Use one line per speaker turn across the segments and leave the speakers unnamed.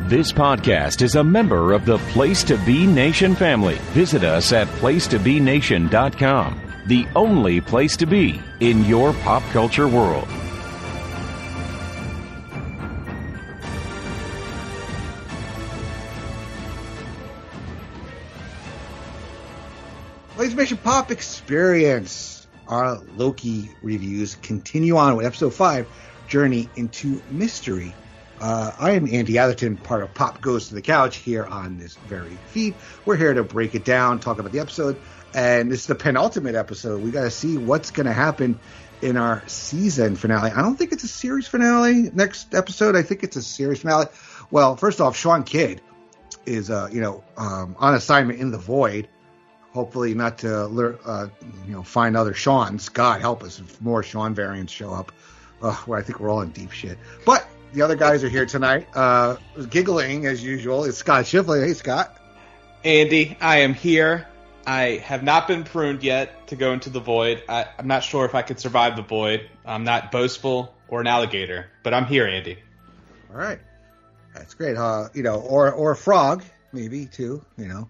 This podcast is a member of the Place to Be Nation family. Visit us at placetobenation.com, the only place to be in your pop culture world.
Place to Nation Pop Experience. Our Loki reviews continue on with episode 5, Journey into Mystery. I am Andy Atherton, part of Pop Goes to the Couch here on this very feed. We're here to break it down, talk about the episode, and this is the penultimate episode. We got to see what's going to happen in our season finale. I don't think it's a series finale. Next episode, I think it's a series finale. Well, first off, Shawn Kidd is, on assignment in the void. Hopefully not to, find other Shawns. God help us if more Shawn variants show up. Where I think we're all in deep shit. But the other guys are here tonight. Giggling, as usual, is Scott Shifflett. Hey, Scott.
Andy, I am here. I have not been pruned yet to go into the void. I'm not sure if I could survive the void. I'm not boastful or an alligator, but I'm here, Andy.
All right. That's great. Or a frog, maybe, too. You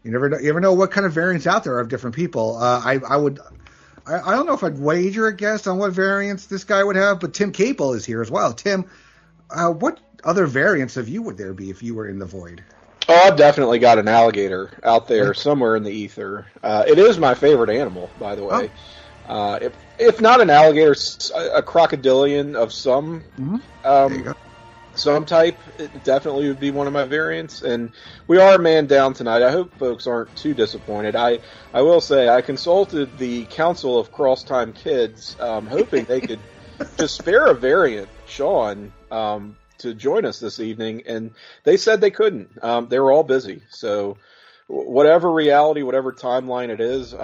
never know what kind of variants out there of different people. I don't know if I'd wager a guess on what variants this guy would have, but Tim Capel is here as well. Tim, what other variants of you would there be if you were in the void?
Oh, I've definitely got an alligator out there somewhere in the ether. It is my favorite animal, by the way. Oh. If not an alligator, a crocodilian of some
there you go.
Some type, it definitely would be one of my variants. And we are man down tonight. I hope folks aren't too disappointed. I will say I consulted the Council of Cross-Time Kids, hoping they could just spare a variant, Shawn, to join us this evening, and they said they couldn't. They were all busy. So whatever reality, whatever timeline it is,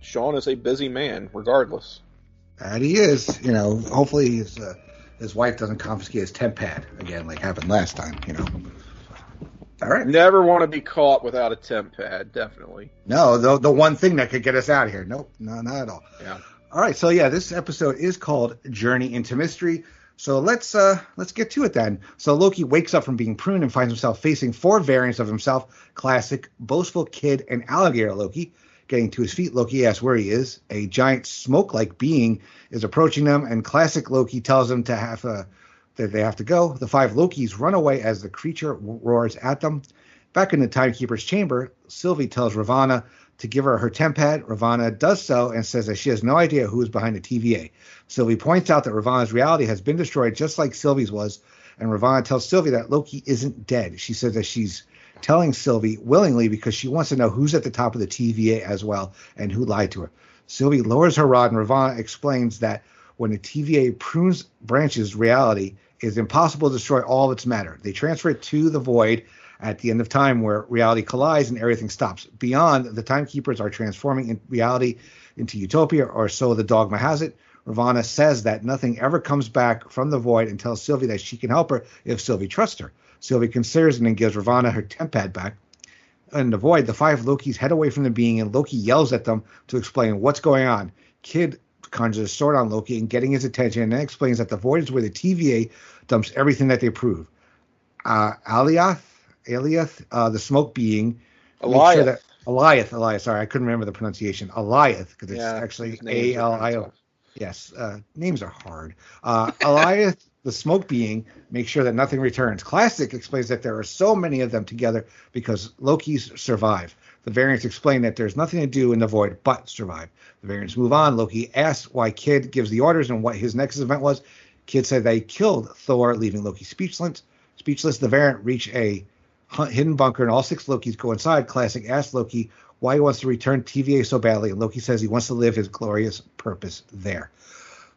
Shawn is a busy man, regardless.
That he is. Hopefully his wife doesn't confiscate his temp pad again like happened last time, All right.
Never want to be caught without a temp pad, definitely.
No, the one thing that could get us out of here. Nope, no, not at all.
Yeah.
All right, so this episode is called Journey into Mystery. So let's get to it then. So Loki wakes up from being pruned and finds himself facing 4 variants of himself: classic, boastful Kid, and alligator Loki. Getting to his feet, Loki asks where he is. A giant smoke-like being is approaching them, and classic Loki tells them that they have to go. The 5 Lokis run away as the creature roars at them. Back in the Timekeeper's chamber, Sylvie tells Ravonna to give her temp pad. Ravonna does so and says that she has no idea who is behind the TVA. Sylvie points out that Ravonna's reality has been destroyed just like Sylvie's was, and Ravonna tells Sylvie that Loki isn't dead. She says that she's telling Sylvie willingly because she wants to know who's at the top of the TVA as well and who lied to her. Sylvie lowers her rod, and Ravonna explains that when the TVA prunes branches reality, it is impossible to destroy all of its matter. They transfer it to the void at the end of time where reality collides and everything stops. Beyond, the Timekeepers are transforming reality into utopia, or so the dogma has it. Ravonna says that nothing ever comes back from the void and tells Sylvie that she can help her if Sylvie trusts her. Sylvie considers and then gives Ravonna her temp pad back. In the void, the 5 Lokis head away from the being, and Loki yells at them to explain what's going on. Kid conjures a sword on Loki and getting his attention, and then explains that the void is where the TVA dumps everything that they prove. Aliath, the smoke being. Eliath, sorry, I couldn't remember the pronunciation. Eliath, because it's actually A-L-I-O. Yes, names are hard. Eliath, the smoke being, makes sure that nothing returns. Classic explains that there are so many of them together because Lokis survive. The variants explain that there's nothing to do in the void but survive. The variants move on. Loki asks why Kid gives the orders and what his next event was. Kid said they killed Thor, leaving Loki speechless. The variant reach a hidden bunker, and all 6 Lokis go inside. Classic asks Loki why he wants to return TVA so badly, and Loki says he wants to live his glorious purpose there.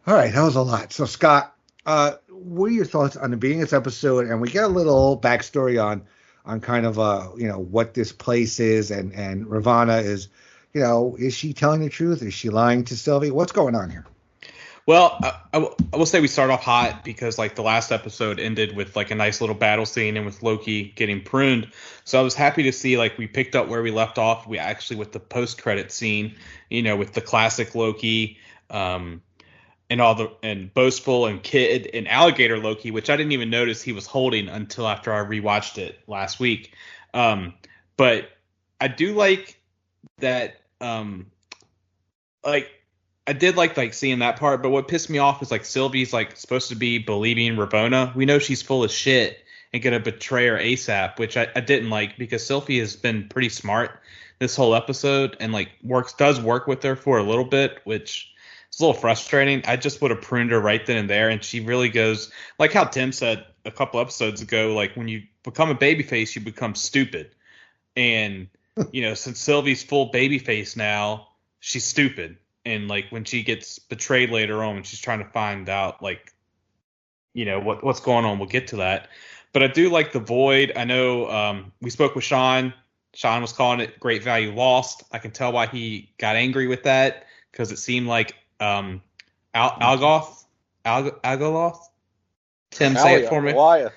All right, that was a lot. So, Scott, what are your thoughts on the beginning of this episode? And we get a little backstory on kind of what this place is, and Ravonna is she telling the truth? Is she lying to Sylvie? What's going on here?
Well, I will say we start off hot because the last episode ended with a nice little battle scene and with Loki getting pruned. So I was happy to see we picked up where we left off. We actually with the post-credit scene, with the classic Loki, and Boastful and Kid and Alligator Loki, which I didn't even notice he was holding until after I rewatched it last week. But I do like that. Like I did like seeing that part, but what pissed me off is like Sylvie's like supposed to be believing Ravonna. We know she's full of shit and gonna betray her ASAP, which I didn't like because Sylvie has been pretty smart this whole episode and like does work with her for a little bit, which is a little frustrating. I just would have pruned her right then and there, and she really goes like how Tim said a couple episodes ago, like when you become a babyface, you become stupid. And since Sylvie's full babyface now, she's stupid. And like when she gets betrayed later on, when she's trying to find out like what's going on, we'll get to that. But I do like the Void. I know we spoke with Shawn. Shawn was calling it great value lost. I can tell why he got angry with that because it seemed like Algoth. Tim, say it for me.
Eliath.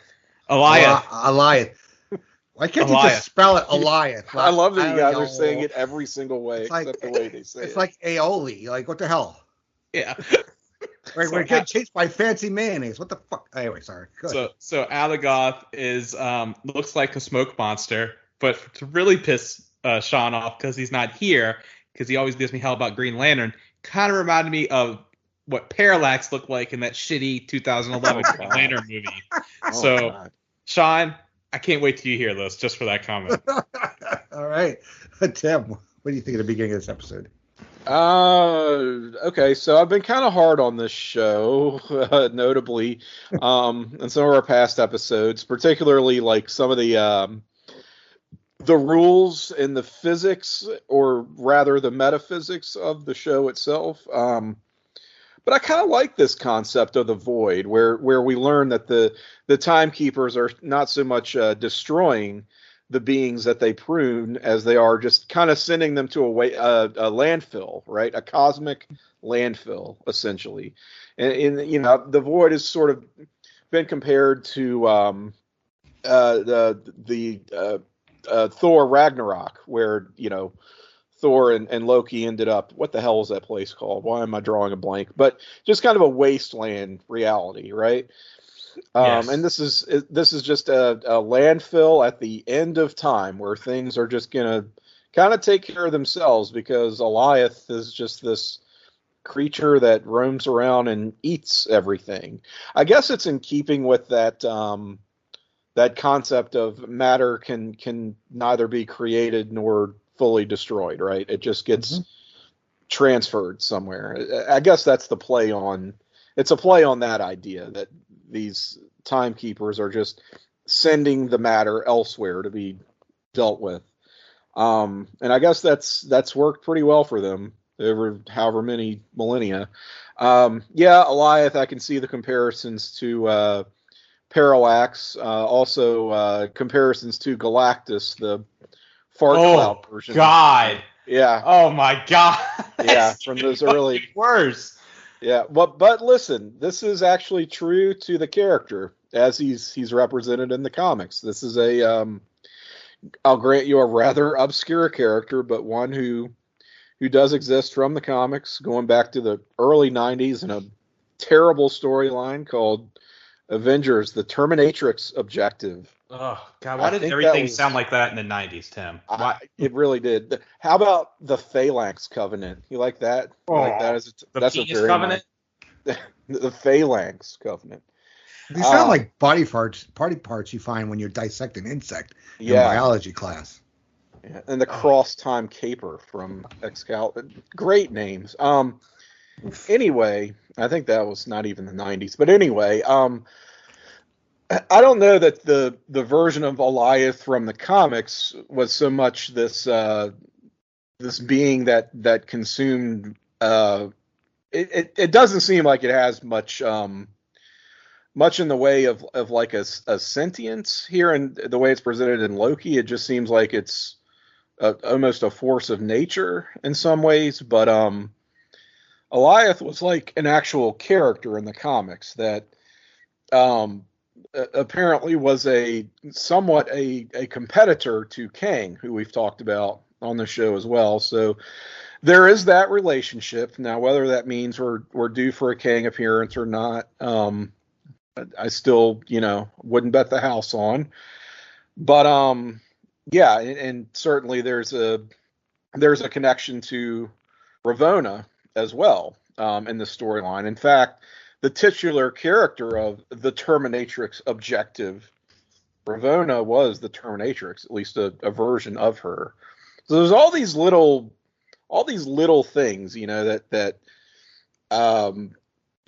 Why can't you just spell it Eliath?
I love that you guys are saying it every single way except the way they say it.
It's like aioli. Like, what the hell?
Yeah.
We're getting chased by fancy mayonnaise. What the fuck? Anyway, sorry.
So Alagoth is looks like a smoke monster, but to really piss Shawn off because he's not here, because he always gives me hell about Green Lantern, kind of reminded me of what Parallax looked like in that shitty 2011 Green Lantern movie. Shawn, I can't wait till you hear this, just for that comment.
All right. Tim, what do you think of the beginning of this episode?
Okay, so I've been kind of hard on this show, notably, in some of our past episodes, particularly like some of the rules and the physics, or rather the metaphysics of the show itself. But I kind of like this concept of the Void, where we learn that the Timekeepers are not so much destroying the beings that they prune as they are just kind of sending them to a landfill, right? A cosmic landfill, essentially. And the Void has sort of been compared to the Thor Ragnarok, where Thor and Loki ended up. What the hell is that place called? Why am I drawing a blank? But just kind of a wasteland reality, right? Yes. And this is just a landfill at the end of time where things are just gonna kind of take care of themselves because Eliath is just this creature that roams around and eats everything. I guess it's in keeping with that that concept of matter can neither be created nor fully destroyed, right? It just gets transferred somewhere. I guess that's the play on. It's a play on that idea that these Timekeepers are just sending the matter elsewhere to be dealt with. And I guess that's worked pretty well for them over however many millennia. Eliath, I can see the comparisons to Parallax, also comparisons to Galactus, the fart cloud version.
God.
Yeah.
Oh my God.
Yeah, from those early worse. Yeah, but listen, this is actually true to the character as he's represented in the comics. This is I'll grant you, a rather obscure character, but one who does exist from the comics, going back to the early 90s in a terrible storyline called Avengers: The Terminatrix Objective.
Oh God! Why did everything sound like that in the 90s, Tim?
It really did. How about the Phalanx Covenant? You like that? Like that that's a very Covenant. Nice, the Phalanx Covenant.
These sound like body parts you find when you're dissecting an insect in biology class.
Yeah, and the Cross-Time Caper from Excalibur. Great names. Anyway, I think that was not even the 90s, but anyway, I don't know that the version of Eliath from the comics was so much this being that consumed. It doesn't seem like it has much in the way of like a sentience here, and the way it's presented in Loki. It just seems like it's almost a force of nature in some ways. But Eliath was like an actual character in the comics that apparently was somewhat a competitor to Kang, who we've talked about on the show as well. So there is that relationship. Now, whether that means we're due for a Kang appearance or not, I still, wouldn't bet the house on. But yeah, and certainly there's a connection to Ravonna as well in the storyline. In fact, the titular character of the Terminatrix objective, Ravonna, was the Terminatrix, at least a version of her. So there's all these little things, that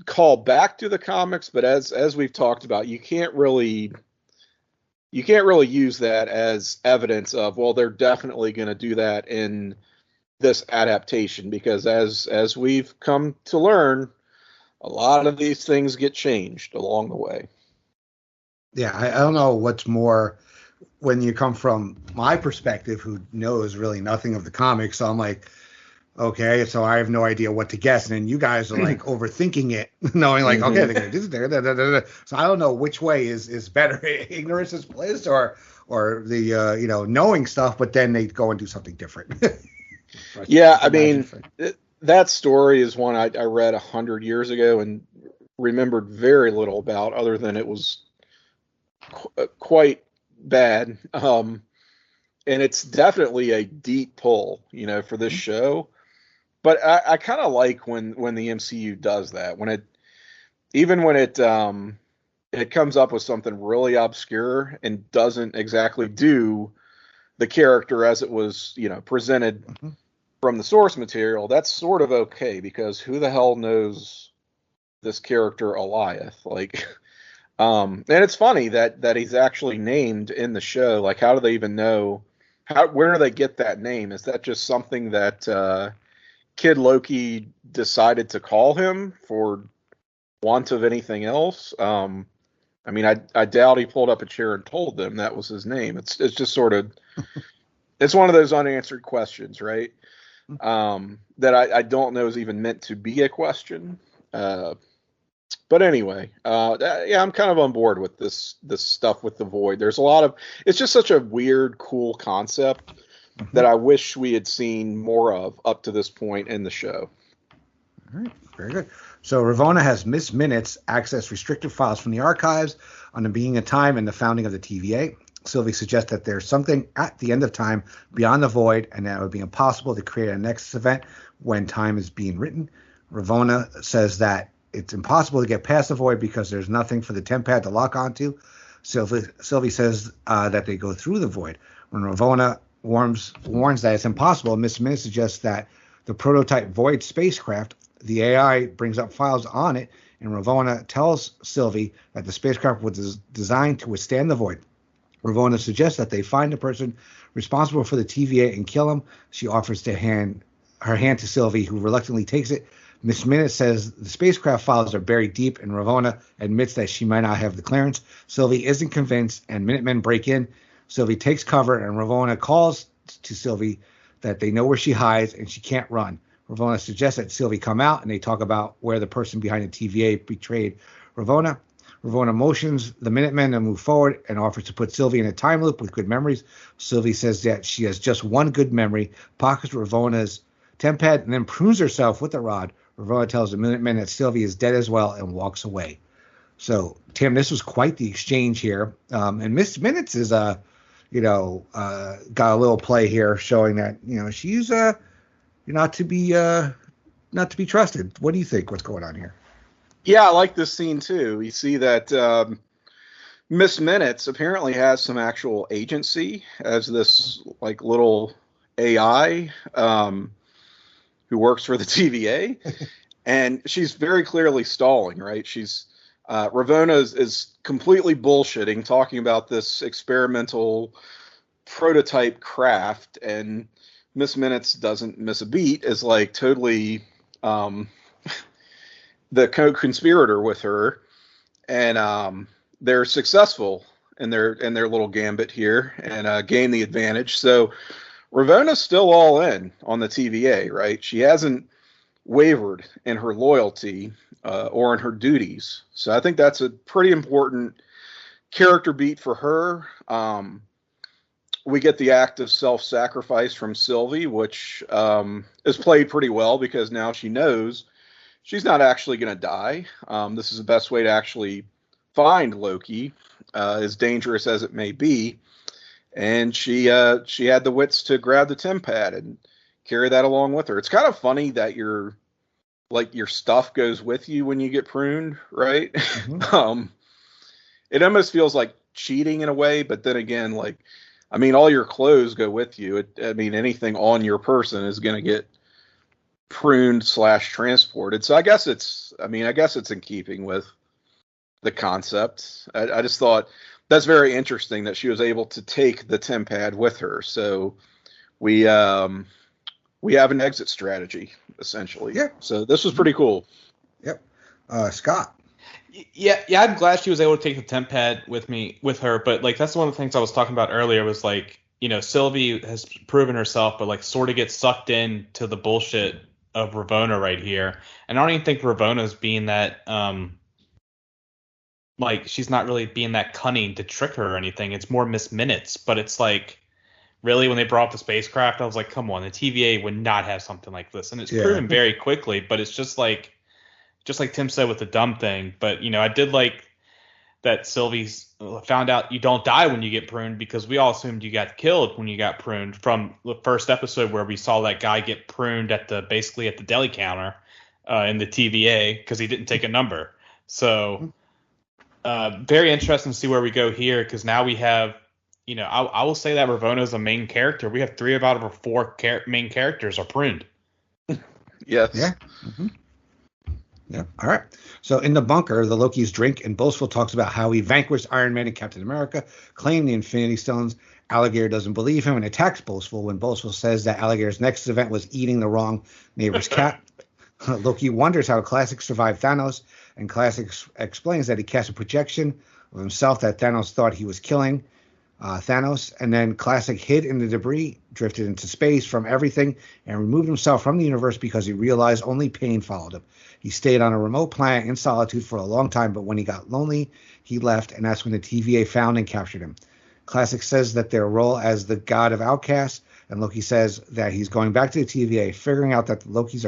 call back to the comics, but as we've talked about, you can't really use that as evidence of, well, they're definitely going to do that in this adaptation, because as we've come to learn, a lot of these things get changed along the way.
Yeah, I don't know what's more when you come from my perspective, who knows really nothing of the comics. So I'm like, okay, so I have no idea what to guess. And then you guys are like overthinking it, knowing like, okay, they're going to do this there. Da, da, da, da. So I don't know which way is better, ignorance is bliss or the, knowing stuff, but then they go and do something different.
Yeah, I mean, that story is one I read 100 years ago and remembered very little about, other than it was quite bad. And it's definitely a deep pull, for this show. But I kind of like when the MCU does that, when it comes up with something really obscure and doesn't exactly do the character as it was, presented from the source material. That's sort of okay, because who the hell knows this character Eliath? Like, and it's funny that he's actually named in the show. Like, how do they even know? Where do they get that name? Is that just something that Kid Loki decided to call him for want of anything else? I mean, I doubt he pulled up a chair and told them that was his name. It's just sort of, it's one of those unanswered questions, right? That I don't know is even meant to be a question. But anyway, yeah, I'm kind of on board with this stuff with the Void. There's a lot of, it's just such a weird, cool concept that I wish we had seen more of up to this point in the show.
All right, very good. So Ravonna has Miss Minutes access restricted files from the archives on the beginning of time and the founding of the TVA. Sylvie suggests that there's something at the end of time beyond the Void, and that it would be impossible to create a Nexus event when time is being written. Ravonna says that it's impossible to get past the Void because there's nothing for the Tempad to lock onto. Sylvie says that they go through the Void. When Ravonna warns that it's impossible, Miss Minutes suggests that the prototype Void spacecraft, the AI brings up files on it, and Ravonna tells Sylvie that the spacecraft was designed to withstand the Void. Ravonna suggests that they find the person responsible for the TVA and kill him. She offers her hand to Sylvie, who reluctantly takes it. Miss Minutes says the spacecraft files are buried deep, and Ravonna admits that she might not have the clearance. Sylvie isn't convinced, and Minutemen break in. Sylvie takes cover, and Ravonna calls to Sylvie that they know where she hides and she can't run. Ravonna suggests that Sylvie come out, and they talk about where the person behind the TVA betrayed Ravonna. Ravonna motions the Minutemen to move forward and offers to put Sylvie in a time loop with good memories. Sylvie says that she has just one good memory, pockets Ravonna's Tempad, and then prunes herself with the rod. Ravonna tells the Minutemen that Sylvie is dead as well and walks away. So, Tim, this was quite the exchange here. And Miss Minutes is, got a little play here showing that, she's not to be trusted. What do you think? What's going on here?
Yeah, I like this scene too. You see that Miss Minutes apparently has some actual agency as this like little AI who works for the TVA, and she's very clearly stalling. Right? She's Ravonna is completely bullshitting, talking about this experimental prototype craft, and Miss Minutes doesn't miss a beat. Is like totally. The co-conspirator with her, and they're successful in their little gambit here and gain the advantage. So Ravonna's still all in on the TVA, right? She hasn't wavered in her loyalty or in her duties. So I think that's a pretty important character beat for her. we get the act of self-sacrifice from Sylvie, which is played pretty well because now she knows she's not actually going to die. This is the best way to actually find Loki, as dangerous as it may be. And she had the wits to grab the TemPad and carry that along with her. It's kind of funny that your stuff goes with you when you get pruned, right? Mm-hmm. It almost feels like cheating in a way, but then again, like, I mean, all your clothes go with you. Anything on your person is going to get pruned / transported. So I guess it's in keeping with the concept. I just thought that's very interesting that she was able to take the TemPad with her. So we have an exit strategy essentially.
Yeah.
So this was pretty cool.
Yep. Scott.
Yeah, I'm glad she was able to take the TemPad with her, but like that's one of the things I was talking about earlier was like, you know, Sylvie has proven herself, but like sort of gets sucked into the bullshit of Ravonna right here. And I don't even think Ravonna's being that like she's not really being that cunning to trick her or anything. It's more Miss Minutes, but it's like really when they brought up the spacecraft, I was like, come on, the TVA would not have something like this. And it's proven very quickly, but it's just like Tim said with the dumb thing. But, you know, I did like that Sylvie's found out you don't die when you get pruned because we all assumed you got killed when you got pruned from the first episode where we saw that guy get pruned basically at the deli counter in the TVA because he didn't take a number. So very interesting to see where we go here because now we have, you know, I will say that Ravonna is a main character. We have 3 out of our 4 main characters are pruned.
Yes.
Yeah. Mm-hmm. Yeah. All right. So in the bunker, the Lokis drink, and Boastful talks about how he vanquished Iron Man and Captain America, claimed the Infinity Stones. Alligator doesn't believe him and attacks Boastful when Boastful says that Alligator's next event was eating the wrong neighbor's cat. Loki wonders how Classic survived Thanos, and Classic explains that he cast a projection of himself that Thanos thought he was killing Thanos, and then Classic hid in the debris, drifted into space from everything, and removed himself from the universe because he realized only pain followed him. He stayed on a remote planet in solitude for a long time, but when he got lonely, he left, and that's when the TVA found and captured him. Classic says that their role as the god of outcasts, and Loki says that he's going back to the TVA, figuring that Lokis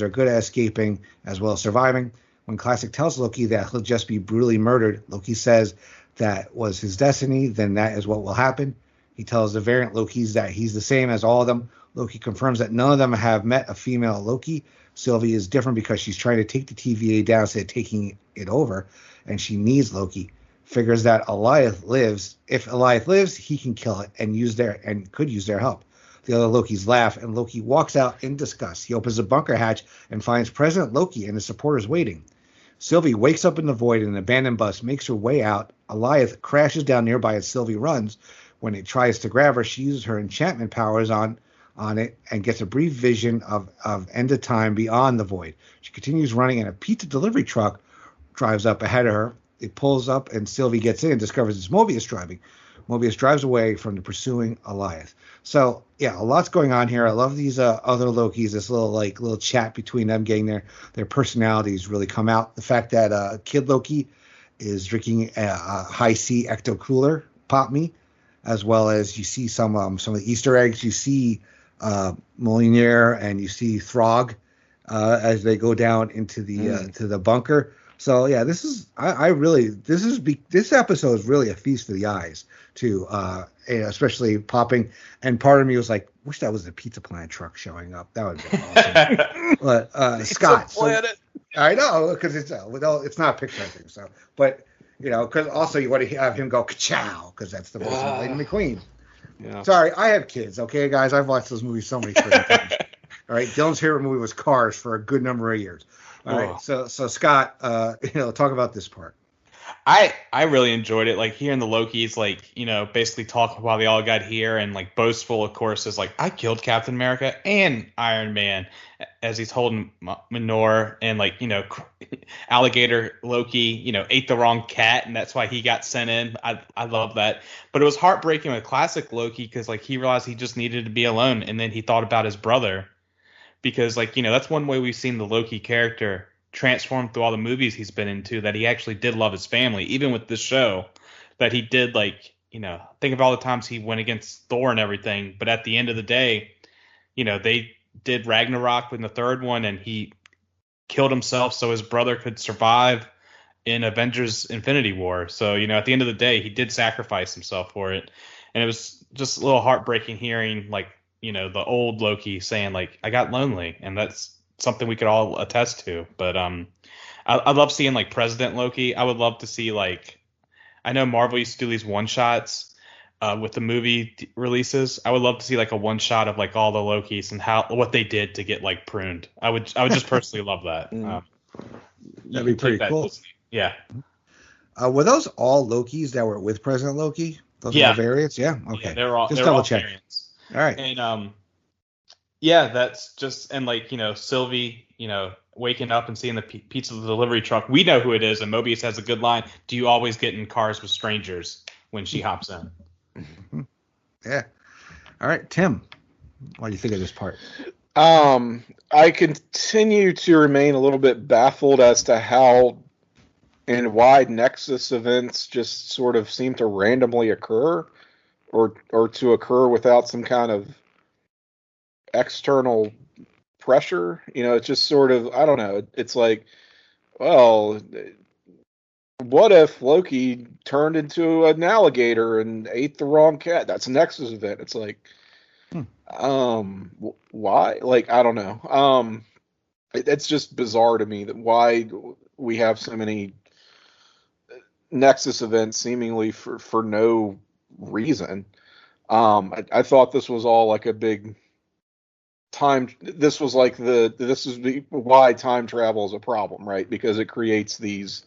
are good at escaping as well as surviving. When Classic tells Loki that he'll just be brutally murdered, Loki says that was his destiny, then that is what will happen. He tells the variant Lokis that he's the same as all of them. Loki confirms that none of them have met a female Loki. Sylvie is different because she's trying to take the TVA down instead of taking it over, and she needs Loki. Figures that Alioth lives. If Alioth lives, he can kill it and could use their help. The other Lokis laugh, and Loki walks out in disgust. He opens the bunker hatch and finds President Loki and his supporters waiting. Sylvie wakes up in the void in an abandoned bus, makes her way out. Alioth crashes down nearby as Sylvie runs. When it tries to grab her, she uses her enchantment powers on it and gets a brief vision of end of time beyond the void. She continues running, and a pizza delivery truck drives up ahead of her. It pulls up, and Sylvie gets in and discovers it's Mobius driving. Mobius drives away from the pursuing Alioth. So, yeah, a lot's going on here. I love these other Lokis, this little chat between them, getting their personalities really come out. The fact that Kid Loki is drinking a high C ecto cooler pop me, as well as you see some of the Easter eggs. You see Mjolnir and you see Throg as they go down into the to the bunker. So yeah, this episode is really a feast for the eyes too, especially popping. And part of me was like, wish that was the Pizza Planet truck showing up. That would have been awesome. But Scott, I know because it's not a picture, I think so. But you know, because also you want to have him go ka-chow because that's the most Lightning McQueen. Yeah. Sorry, I have kids. Okay, guys, I've watched those movies so many times. All right, Dylan's favorite movie was Cars for a good number of years. All right, so Scott, talk about this part.
I really enjoyed it. Like hearing the Lokis, like, you know, basically talk while they all got here, and like Boastful, of course, is like, I killed Captain America and Iron Man, as he's holding Mjolnir, and like, you know, Alligator Loki, you know, ate the wrong cat, and that's why he got sent in. I love that, but it was heartbreaking with Classic Loki because like he realized he just needed to be alone, and then he thought about his brother. Because, like, you know, that's one way we've seen the Loki character transform through all the movies he's been into, that he actually did love his family, even with this show, that he did, like, think of all the times he went against Thor and everything. But at the end of the day, they did Ragnarok in the third one, and he killed himself so his brother could survive in Avengers Infinity War. So, at the end of the day, he did sacrifice himself for it. And it was just a little heartbreaking hearing, the old Loki saying, I got lonely. And that's something we could all attest to. But I love seeing, President Loki. I would love to see, I know Marvel used to do these one-shots with the movie releases. I would love to see, a one-shot of, all the Lokis and what they did to get, pruned. I would just personally love that.
That'd be pretty cool.
Yeah.
Were those all Lokis that were with President Loki? Those are all variants? Yeah. Okay.
Yeah, they're all
just double check.
Variants.
All right.
And that's just, and Sylvie, waking up and seeing the pizza delivery truck. We know who it is, and Mobius has a good line. Do you always get in cars with strangers when she hops in?
Mm-hmm. Yeah. All right, Tim, what do you think of this part?
I continue to remain a little bit baffled as to how and why Nexus events just sort of seem to randomly occur or to occur without some kind of external pressure. It's just sort of, I don't know. It's well, what if Loki turned into an alligator and ate the wrong cat? That's a Nexus event. It's why? I don't know. It's just bizarre to me that why we have so many Nexus events seemingly for no reason. I thought this was all a big time. This was why time travel is a problem, right? Because it creates these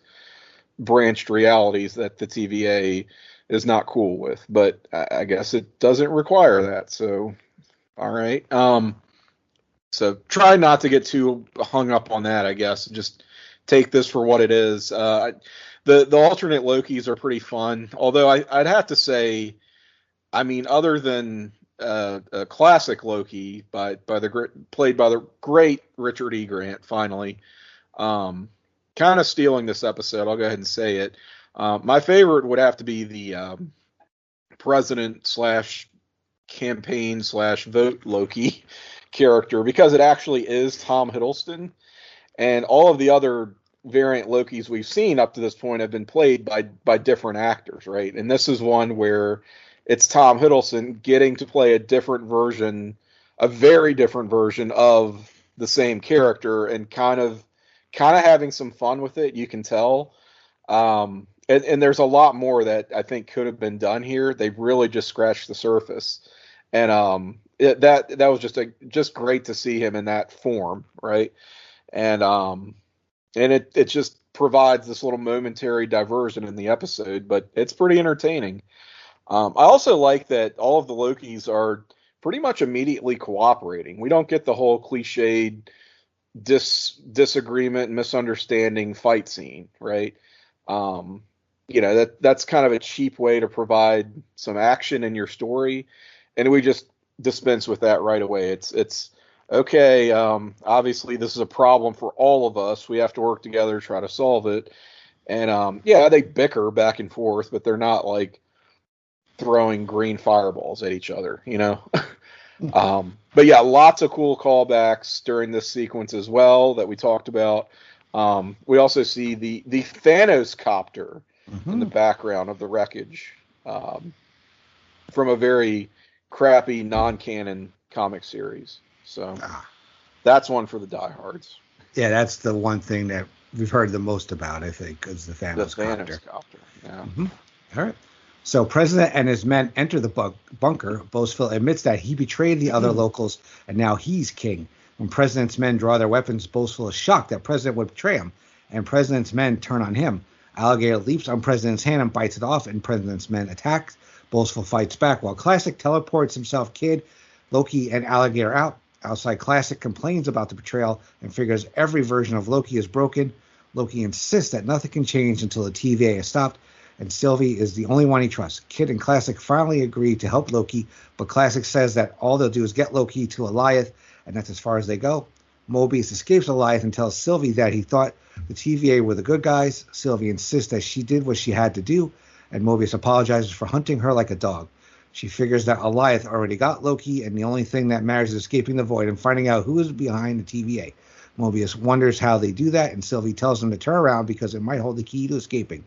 branched realities that the TVA is not cool with. But I guess it doesn't require that. So, all right. So try not to get too hung up on that, I guess. Just take this for what it is. The alternate Lokis are pretty fun, although I'd have to say, other than a classic Loki played by the great Richard E. Grant, finally, kind of stealing this episode. I'll go ahead and say it. My favorite would have to be the president / campaign / vote Loki character, because it actually is Tom Hiddleston, and all of the other variant Lokis we've seen up to this point have been played by different actors, right? And this is one where it's Tom Hiddleston getting to play a very different version of the same character, and kind of having some fun with it. You can tell. And there's a lot more that I think could have been done here. They really just scratched the surface. And that was just great to see him in that form, right? And it just provides this little momentary diversion in the episode, but it's pretty entertaining. I also like that all of the Lokis are pretty much immediately cooperating. We don't get the whole cliched disagreement, misunderstanding fight scene, right? That's kind of a cheap way to provide some action in your story, and we just dispense with that right away. It's okay. Obviously, this is a problem for all of us. We have to work together to try to solve it. And they bicker back and forth, but they're not throwing green fireballs at each other, But yeah, lots of cool callbacks during this sequence as well that we talked about. We also see the Thanos copter in the background of the wreckage from a very crappy non-canon comic series. So that's one for the diehards.
Yeah, that's the one thing that we've heard the most about, I think, is the Thanos copter.
Yeah.
All right. So President and his men enter the bunker. Boastful admits that he betrayed the other locals, and now he's king. When President's men draw their weapons, Boastful is shocked that President would betray him, and President's men turn on him. Alligator leaps on President's hand and bites it off, and President's men attack. Boastful fights back, while Classic teleports himself, Kidd, Loki, and Alligator out. Outside, Classic complains about the betrayal and figures every version of Loki is broken. Loki insists that nothing can change until the TVA is stopped, and Sylvie is the only one he trusts. Kidd and Classic finally agree to help Loki, but Classic says that all they'll do is get Loki to Alliath, and that's as far as they go. Mobius escapes Alliath and tells Sylvie that he thought the TVA were the good guys. Sylvie insists that she did what she had to do, and Mobius apologizes for hunting her like a dog. She figures that Alioth already got Loki, and the only thing that matters is escaping the void and finding out who is behind the TVA. Mobius wonders how they do that, and Sylvie tells him to turn around because it might hold the key to escaping.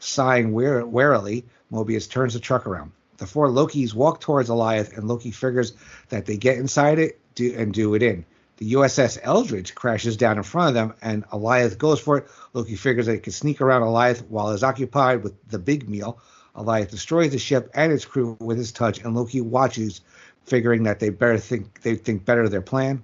Sighing warily, Mobius turns the truck around. The four Lokis walk towards Alioth, and Loki figures that they get inside it and do it in. The USS Eldridge crashes down in front of them, and Alioth goes for it. Loki figures that he can sneak around Alioth while he's occupied with the big meal. Alioth destroys the ship and its crew with his touch, and Loki watches, figuring that they think better of their plan.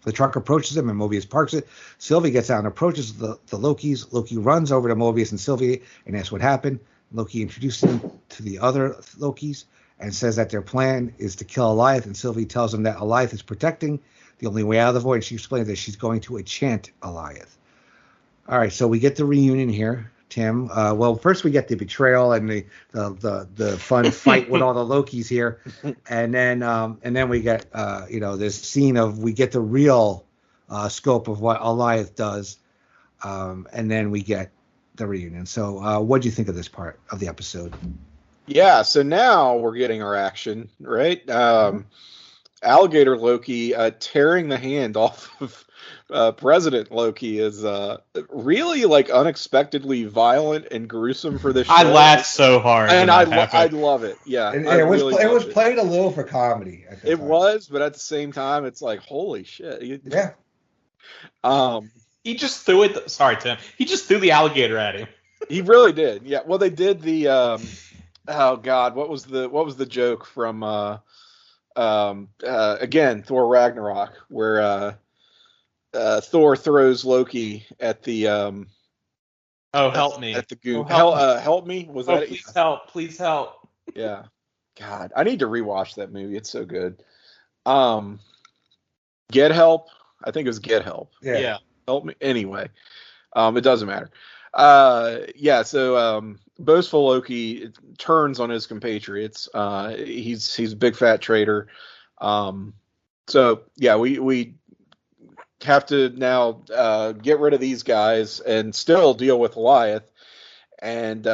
The truck approaches him, and Mobius parks it. Sylvie gets out and approaches the Lokis. Loki runs over to Mobius and Sylvie and asks what happened. Loki introduces them to the other Lokis and says that their plan is to kill Alioth, and Sylvie tells him that Alioth is protecting the only way out of the void. She explains that she's going to enchant Alioth. All right, so we get the reunion here, Tim. Well, first we get the betrayal and the fun fight with all the Lokis here, and then we get this scene of we get the real scope of what Alioth does, and then we get the reunion. So, what do you think of this part of the episode?
Yeah, so now we're getting our action, right? Alligator Loki tearing the hand off of President Loki is really like unexpectedly violent and gruesome for this show.
I laughed so hard,
and I love it. Yeah,
and it was played a little for comedy.
It was, but at the same time, it's like holy shit.
Yeah.
He just threw it. Sorry, Tim. He just threw the alligator at him.
He really did. Yeah. Well, they did the. Oh God, what was the joke from? Again, Thor Ragnarok, where Thor throws Loki at the.
Oh, help me!
At the goon.
Oh,
help me! Was
that?
Please
it? Help! Please help!
Yeah. God, I need to rewatch that movie. It's so good. Get Help. I think it was Get Help.
Yeah.
Help me. Anyway, it doesn't matter. So boastful Loki turns on his compatriots. He's a big fat traitor. So yeah, we have to now get rid of these guys and still deal with Alioth and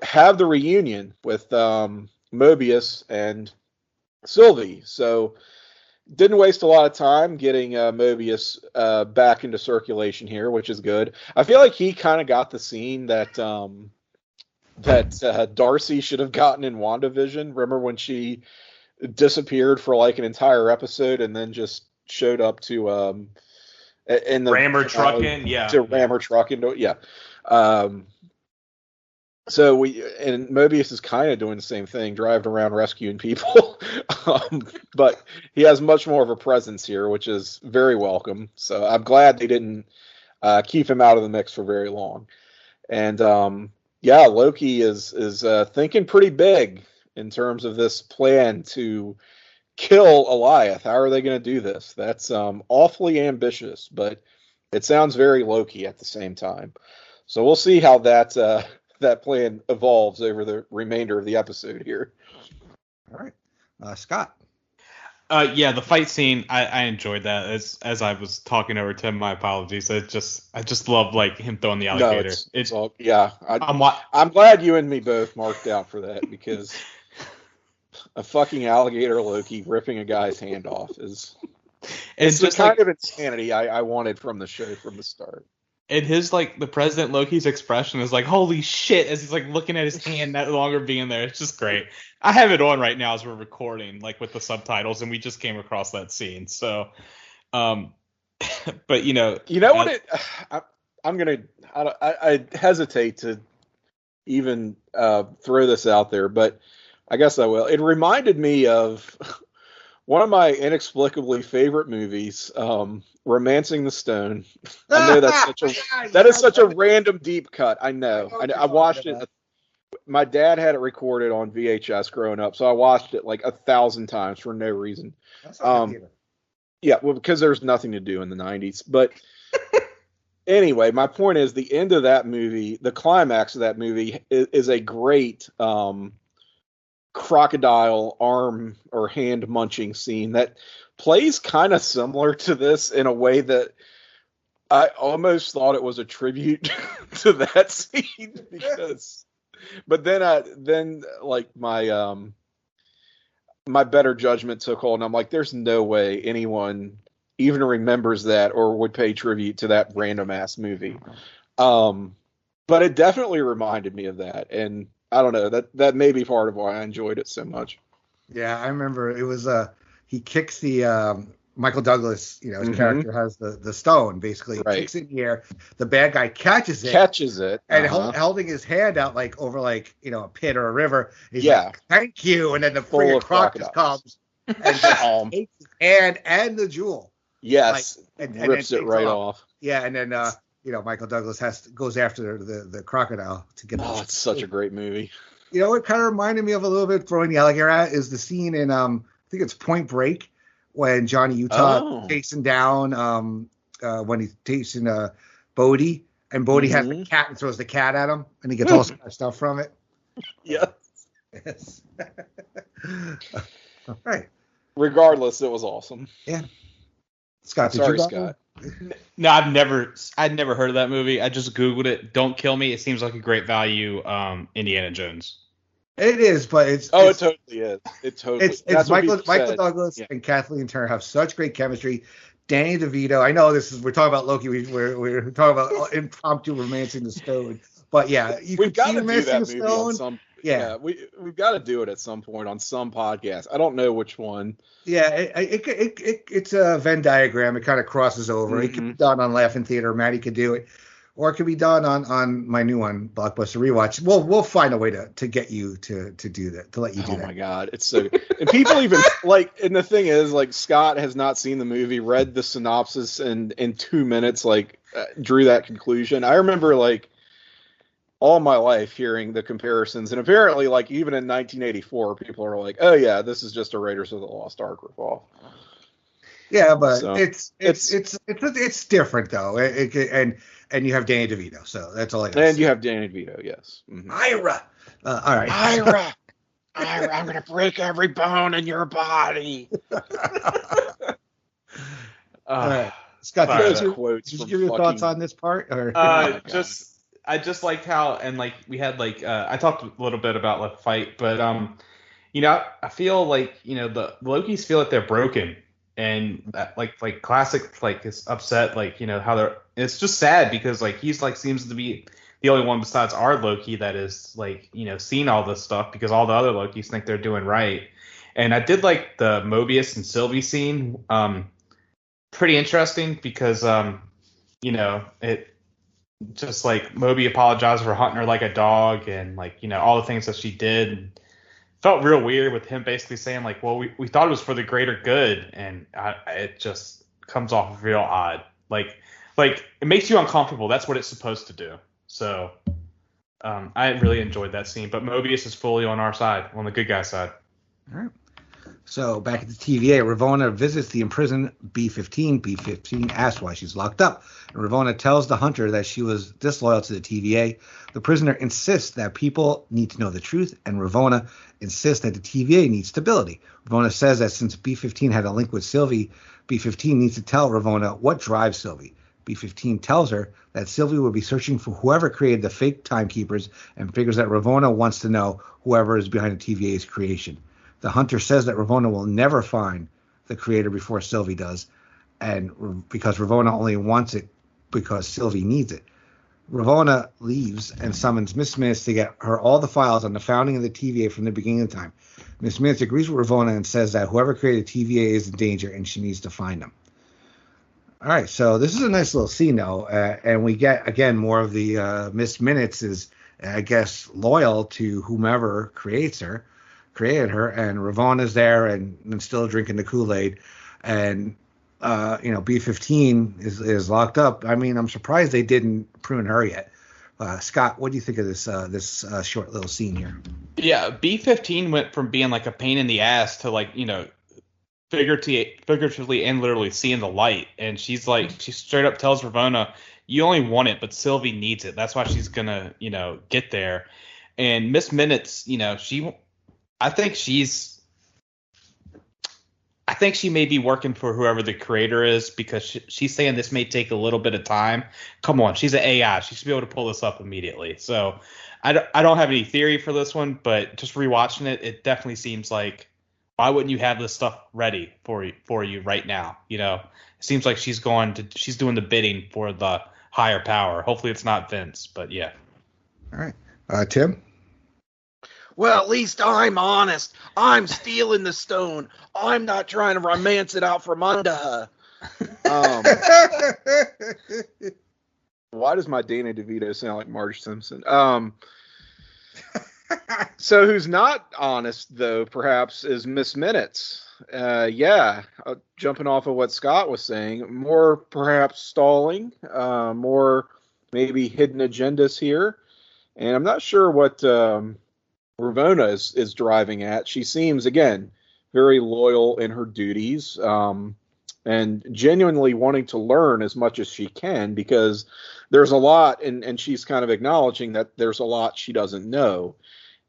have the reunion with Mobius and Sylvie. So didn't waste a lot of time getting Mobius back into circulation here, which is good. I feel like he kind of got the scene that Darcy should have gotten in WandaVision. Remember when she disappeared for like an entire episode and then just showed up to in the
ram her truck in? Yeah.
To ram her truck into yeah. So Mobius is kind of doing the same thing, driving around rescuing people, but he has much more of a presence here, which is very welcome. So I'm glad they didn't keep him out of the mix for very long. And Loki is thinking pretty big in terms of this plan to kill Alioth. How are they going to do this? That's awfully ambitious, but it sounds very Loki at the same time. So we'll see how that plan evolves over the remainder of the episode here.
All right. Scott.
The fight scene, I enjoyed that. As I was talking over Tim, my apologies. I just love like him throwing the alligator.
No, it's all, yeah.
I'm
glad you and me both marked out for that because a fucking alligator Loki ripping a guy's hand off is it's just the kind of insanity I wanted from the show from the start.
And his like the President Loki's expression is like holy shit as he's like looking at his hand no longer being there. It's just great. I have it on right now as we're recording, like with the subtitles, and we just came across that scene. So, but
what I hesitate to even throw this out there, but I guess I will. It reminded me of one of my inexplicably favorite movies, Romancing the Stone. I know that is such a random deep cut. I know. I watched it. My dad had it recorded on VHS growing up, so I watched it like 1,000 times for no reason. Yeah, well, because there's nothing to do in the 90s. But anyway, my point is the end of that movie, the climax of that movie is a great crocodile arm or hand munching scene that plays kind of similar to this in a way that I almost thought it was a tribute to that scene but then like my better judgment took hold, and I'm like, there's no way anyone even remembers that or would pay tribute to that random ass movie. But it definitely reminded me of that, and I don't know, that may be part of why I enjoyed it so much.
Yeah, I remember it was he kicks the Michael Douglas, his character has the stone, basically. He kicks it in the air. The bad guy catches it. And holding his hand out like over like, a pit or a river. He's like, thank you. And then the friggin' croc just comes and just takes his hand and the jewel.
Yes. And rips it right off.
Yeah, and then Michael Douglas goes after the crocodile to get.
Oh, it's such a great movie.
What kind of reminded me of a little bit, throwing the alligator at, is the scene in I think it's Point Break, when Johnny Utah chasing down when he's chasing Bodie, and Bodie has the cat and throws the cat at him, and he gets all sorts of stuff from it.
Yes.
All right.
Regardless, it was awesome.
Yeah. Scott,
sorry, Scott.
No, I'd never heard of that movie. I just Googled it. Don't kill me. It seems like a great value. Indiana Jones.
It is, but it
totally is. It's
Michael Douglas and Kathleen Turner have such great chemistry. Danny DeVito. I know we're talking about Loki. We're talking about impromptu romancing the stone, but yeah,
we've got to do that movie on some. Yeah, we've got to do it at some point on some podcast. I don't know which one.
Yeah, it's a Venn diagram. It kind of crosses over. It can be done on Laughing Theater. Maddie could do it. Or it could be done on my new one, Blockbuster Rewatch. We'll find a way to get you to do that, to let you do that.
Oh my God, it's so good. And people even and the thing is, Scott has not seen the movie, read the synopsis, and in 2 minutes, drew that conclusion. I remember all my life hearing the comparisons, and apparently even in 1984, people are like, oh yeah, this is just a Raiders of the Lost Ark ripoff.
Yeah, but so, it's different though, and you have Danny DeVito, so that's all I got.
And you have Danny DeVito, yes. Mm-hmm.
Ira, all right,
Ira, I'm gonna break every bone in your body.
All right, Scott, did you give your thoughts on this part? Or
I just liked how, and we had I talked a little bit about the fight, but I feel the Lokis feel like they're broken. And that, classic, is upset, how they're. It's just sad because he's seems to be the only one besides our Loki that is seeing all this stuff, because all the other Lokis think they're doing right. And I did like the Mobius and Sylvie scene, pretty interesting because it just Moby apologized for hunting her like a dog, and all the things that she did. And felt real weird with him basically saying well, we thought it was for the greater good, and it just comes off real odd. It makes you uncomfortable. That's what it's supposed to do. So I really enjoyed that scene. But Mobius is fully on our side, on the good guy side.
All right. So back at the TVA, Ravonna visits the imprisoned B-15. B-15 asks why she's locked up. And Ravonna tells the hunter that she was disloyal to the TVA. The prisoner insists that people need to know the truth, and Ravonna insists that the TVA needs stability. Ravonna says that since B-15 had a link with Sylvie, B-15 needs to tell Ravonna what drives Sylvie. B-15 tells her that Sylvie will be searching for whoever created the fake timekeepers, and figures that Ravonna wants to know whoever is behind the TVA's creation. The hunter says that Ravonna will never find the creator before Sylvie does, and because Ravonna only wants it because Sylvie needs it. Ravonna leaves and summons Miss Minutes to get her all the files on the founding of the TVA from the beginning of time. Miss Minutes agrees with Ravonna and says that whoever created TVA is in danger and she needs to find them. All right, so this is a nice little scene, though, and we get, again, more of the Miss Minutes is, I guess, loyal to whomever created her, and Ravonna's there and still drinking the Kool-Aid, and B-15 is locked up. I mean, I'm surprised they didn't prune her yet. Scott, what do you think of this short little scene here?
Yeah, B-15 went from being a pain in the ass to figuratively and literally seeing the light, and she straight up tells Ravonna, you only want it, but Sylvie needs it. That's why she's gonna get there. And Miss Minutes, I think she's I think she may be working for whoever the creator is, because she's saying this may take a little bit of time. Come on, she's an AI. She should be able to pull this up immediately. So I don't have any theory for this one, but just rewatching it, it definitely seems like, why wouldn't you have this stuff ready for you right now? You know, it seems like she's doing the bidding for the higher power. Hopefully it's not Vince, but yeah.
All right. Tim?
Well, at least I'm honest. I'm stealing the stone. I'm not trying to romance it out from under her. Why does my Danny DeVito sound like Marge Simpson? So who's not honest, though, perhaps, is Miss Minutes. Jumping off of what Scott was saying, more perhaps stalling, more maybe hidden agendas here. And I'm not sure what Ravonna is driving at. She seems, again, very loyal in her duties, and genuinely wanting to learn as much as she can, because there's a lot, and she's kind of acknowledging that there's a lot she doesn't know.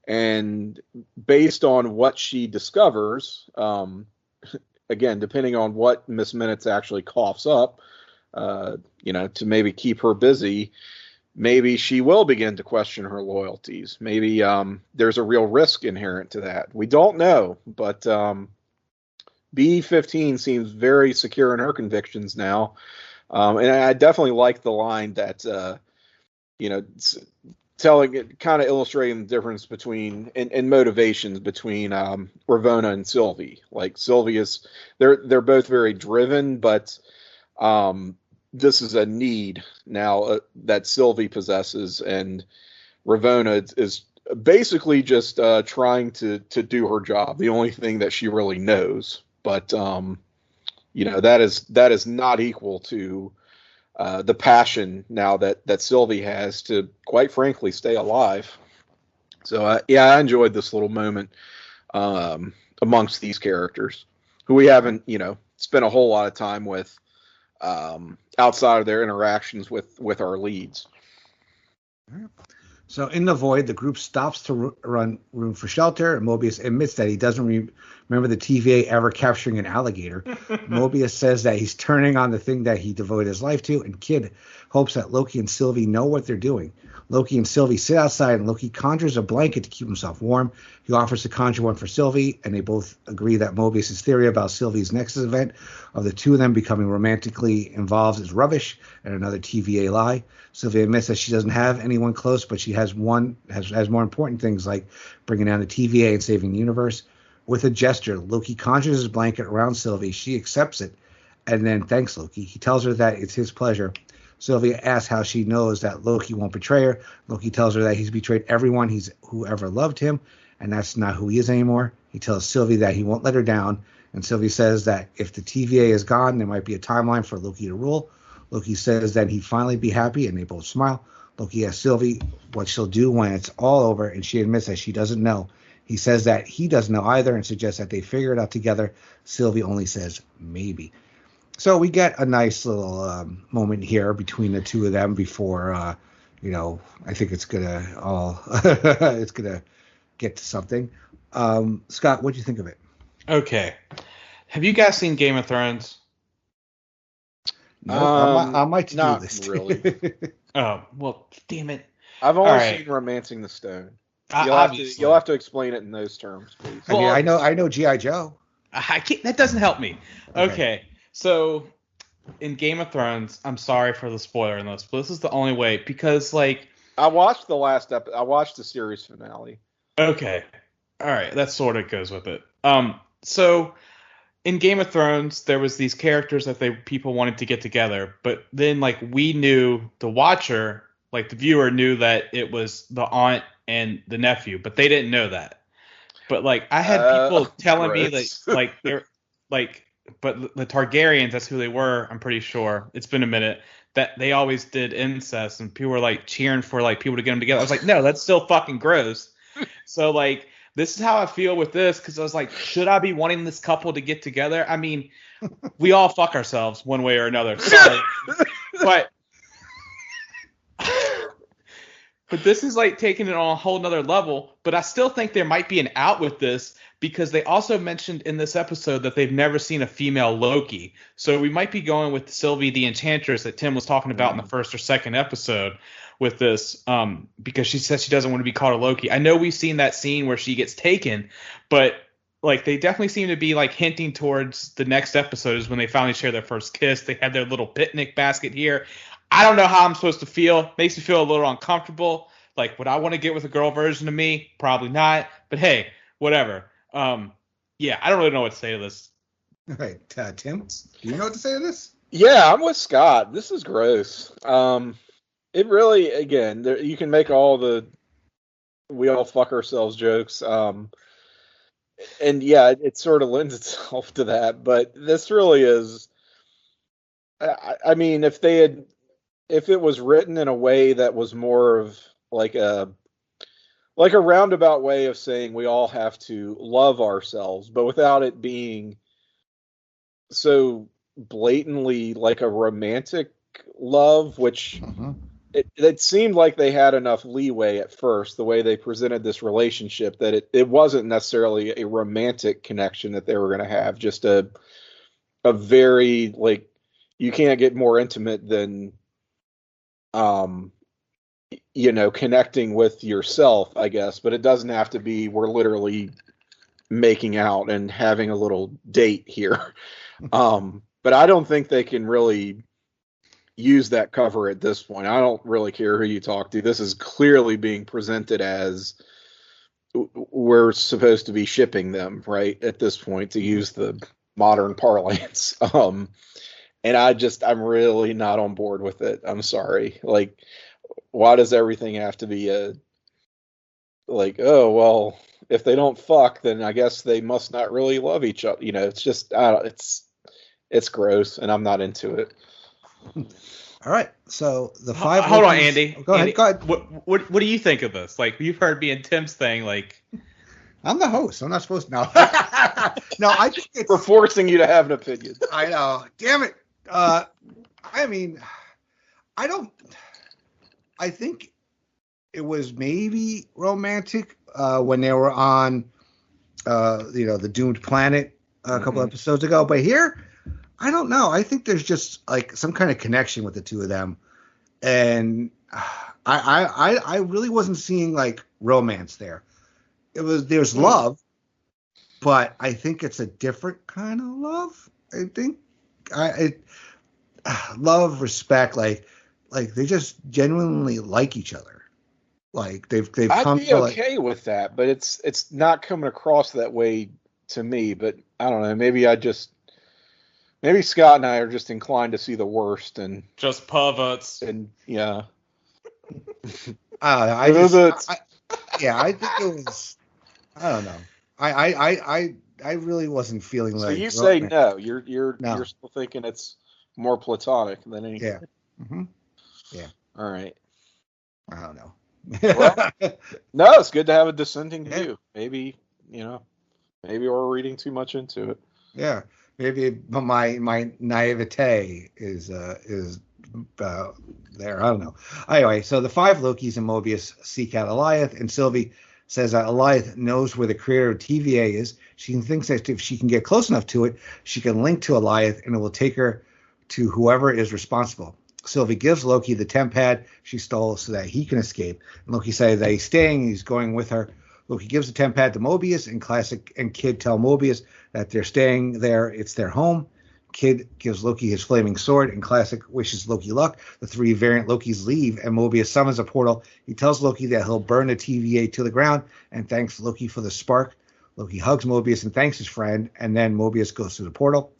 And based on what she discovers, again, depending on what Miss Minutes actually coughs up, to maybe keep her busy, maybe she will begin to question her loyalties. Maybe there's a real risk inherent to that. We don't know, but B15 seems very secure in her convictions now. And I definitely like the line that, telling it, kind of illustrating the difference between and motivations between Ravonna and Sylvie. Like Sylvie they're both very driven, but this is a need now that Sylvie possesses, and Ravonna is basically just trying to do her job, the only thing that she really knows. But that is not equal to the passion now that Sylvie has to, quite frankly, stay alive. So I enjoyed this little moment amongst these characters who we haven't spent a whole lot of time with outside of their interactions with our leads.
So in the void, the group stops to run room for shelter. Mobius admits that he doesn't remember the TVA ever capturing an alligator. Mobius says that he's turning on the thing that he devoted his life to, and Kidd hopes that Loki and Sylvie know what they're doing. Loki and Sylvie sit outside, and Loki conjures a blanket to keep himself warm. He offers to conjure one for Sylvie, and they both agree that Mobius' theory about Sylvie's Nexus event of the two of them becoming romantically involved is rubbish and another TVA lie. Sylvie admits that she doesn't have anyone close, but she has more important things like bringing down the TVA and saving the universe. With a gesture, Loki conjures his blanket around Sylvie. She accepts it and then thanks Loki. He tells her that it's his pleasure. Sylvia asks how she knows that Loki won't betray her. Loki tells her that he's betrayed everyone who ever loved him, and that's not who he is anymore. He tells Sylvie that he won't let her down, and Sylvie says that if the TVA is gone, there might be a timeline for Loki to rule. Loki says that he'd finally be happy, and they both smile. Loki asks Sylvie what she'll do when it's all over, and she admits that she doesn't know. He says that he doesn't know either and suggests that they figure it out together. Sylvie only says maybe. So we get a nice little moment here between the two of them before, I think it's gonna get to something. Scott, what do you think of it?
Okay, have you guys seen Game of Thrones?
No, on my to-do
not
list.
Really.
Oh well, damn it!
I've only
All
seen Romancing the Stone.
Obviously.
You'll have to explain it in those terms, please.
Well,
I know G.I. Joe.
I can't. That doesn't help me.
Okay.
Okay. So in Game of Thrones, I'm sorry for the spoiler in this, but this is the only way, because
I watched the last episode. I watched the series finale.
Okay. All right. That sort of goes with it. So in Game of Thrones, there was these characters that people wanted to get together, but then we knew, the watcher, the viewer knew that it was the aunt and the nephew, but they didn't know that. But I had people telling me but the Targaryens, that's who they were. I'm pretty sure, it's been a minute, that they always did incest, and people were cheering for people to get them together. I was like, no, that's still fucking gross. So this is how I feel with this, because I was like, should I be wanting this couple to get together? I mean, we all fuck ourselves one way or another. Sorry. But this is like taking it on a whole nother level. But I still think there might be an out with this because they also mentioned in this episode that they've never seen a female Loki. So we might be going with Sylvie the Enchantress that Tim was talking about in the first or second episode with this, because she says she doesn't want to be called a Loki. I know we've seen that scene where she gets taken, but like they definitely seem to be like hinting towards the next episode is when they finally share their first kiss. They have their little picnic basket here. I don't know how I'm supposed to feel. Makes me feel a little uncomfortable. Like, would I want to get with a girl version of me? Probably not. But hey, whatever. Yeah, I don't really know what to say to this.
All right, Tim, do you know what to say to this?
Yeah, I'm with Scott. This is gross. It really, again, you can make all the we all fuck ourselves jokes. And yeah, it sort of lends itself to that. But this really is. I mean, if it was written in a way that was more of like a roundabout way of saying we all have to love ourselves, but without it being so blatantly like a romantic love, which it seemed like they had enough leeway at first, the way they presented this relationship, that it wasn't necessarily a romantic connection that they were going to have, just a very, like, you can't get more intimate than connecting with yourself, I guess, but it doesn't have to be we're literally making out and having a little date here. But I don't think they can really use that cover at this point. I don't really care who you talk to. This is clearly being presented as we're supposed to be shipping them, right, at this point, to use the modern parlance. And I'm really not on board with it. I'm sorry. Like, why does everything have to be like, oh, well, if they don't fuck, then I guess they must not really love each other. It's just, it's gross, and I'm not into it.
All right. So the five.
Hold on, Andy.
Go ahead.
What do you think of this? Like, you've heard me and Tim's thing. Like,
I'm the host. I'm not supposed to know. No, I think it's.
We're forcing you to have an opinion.
I know. Damn it. I mean, I think it was maybe romantic when they were on, the doomed planet a couple episodes ago. But here, I don't know. I think there's just like some kind of connection with the two of them, and I really wasn't seeing like romance there. There's love, but I think it's a different kind of love. I think love, respect, like they just genuinely like each other. Like they've
I'd
come
be
to
okay with that, but it's not coming across that way to me. But I don't know. Maybe Scott and I are just inclined to see the worst and
just perverts.
And yeah.
I think it was. I don't know. I really wasn't feeling like.
So you say no. You're still thinking it's more platonic than anything.
Yeah. Mm-hmm. Yeah.
All right.
I don't know.
Well, no, it's good to have a dissenting view. Maybe we're reading too much into it.
Yeah. Maybe my naivete is there. I don't know. Anyway, so the five Lokis and Mobius seek out Alioth, and Sylvie says that Alioth knows where the creator of TVA is. She thinks that if she can get close enough to it, she can link to Alioth, and it will take her to whoever is responsible. Sylvie gives Loki the temp pad she stole so that he can escape. And Loki says that he's staying, he's going with her. Loki gives the temp pad to Mobius, and Classic and Kidd tell Mobius that they're staying there. It's their home. Kidd gives Loki his flaming sword, and Classic wishes Loki luck. The three variant Lokis leave, and Mobius summons a portal. He tells Loki that he'll burn the TVA to the ground and thanks Loki for the spark. Loki hugs Mobius and thanks his friend, and then Mobius goes through the portal.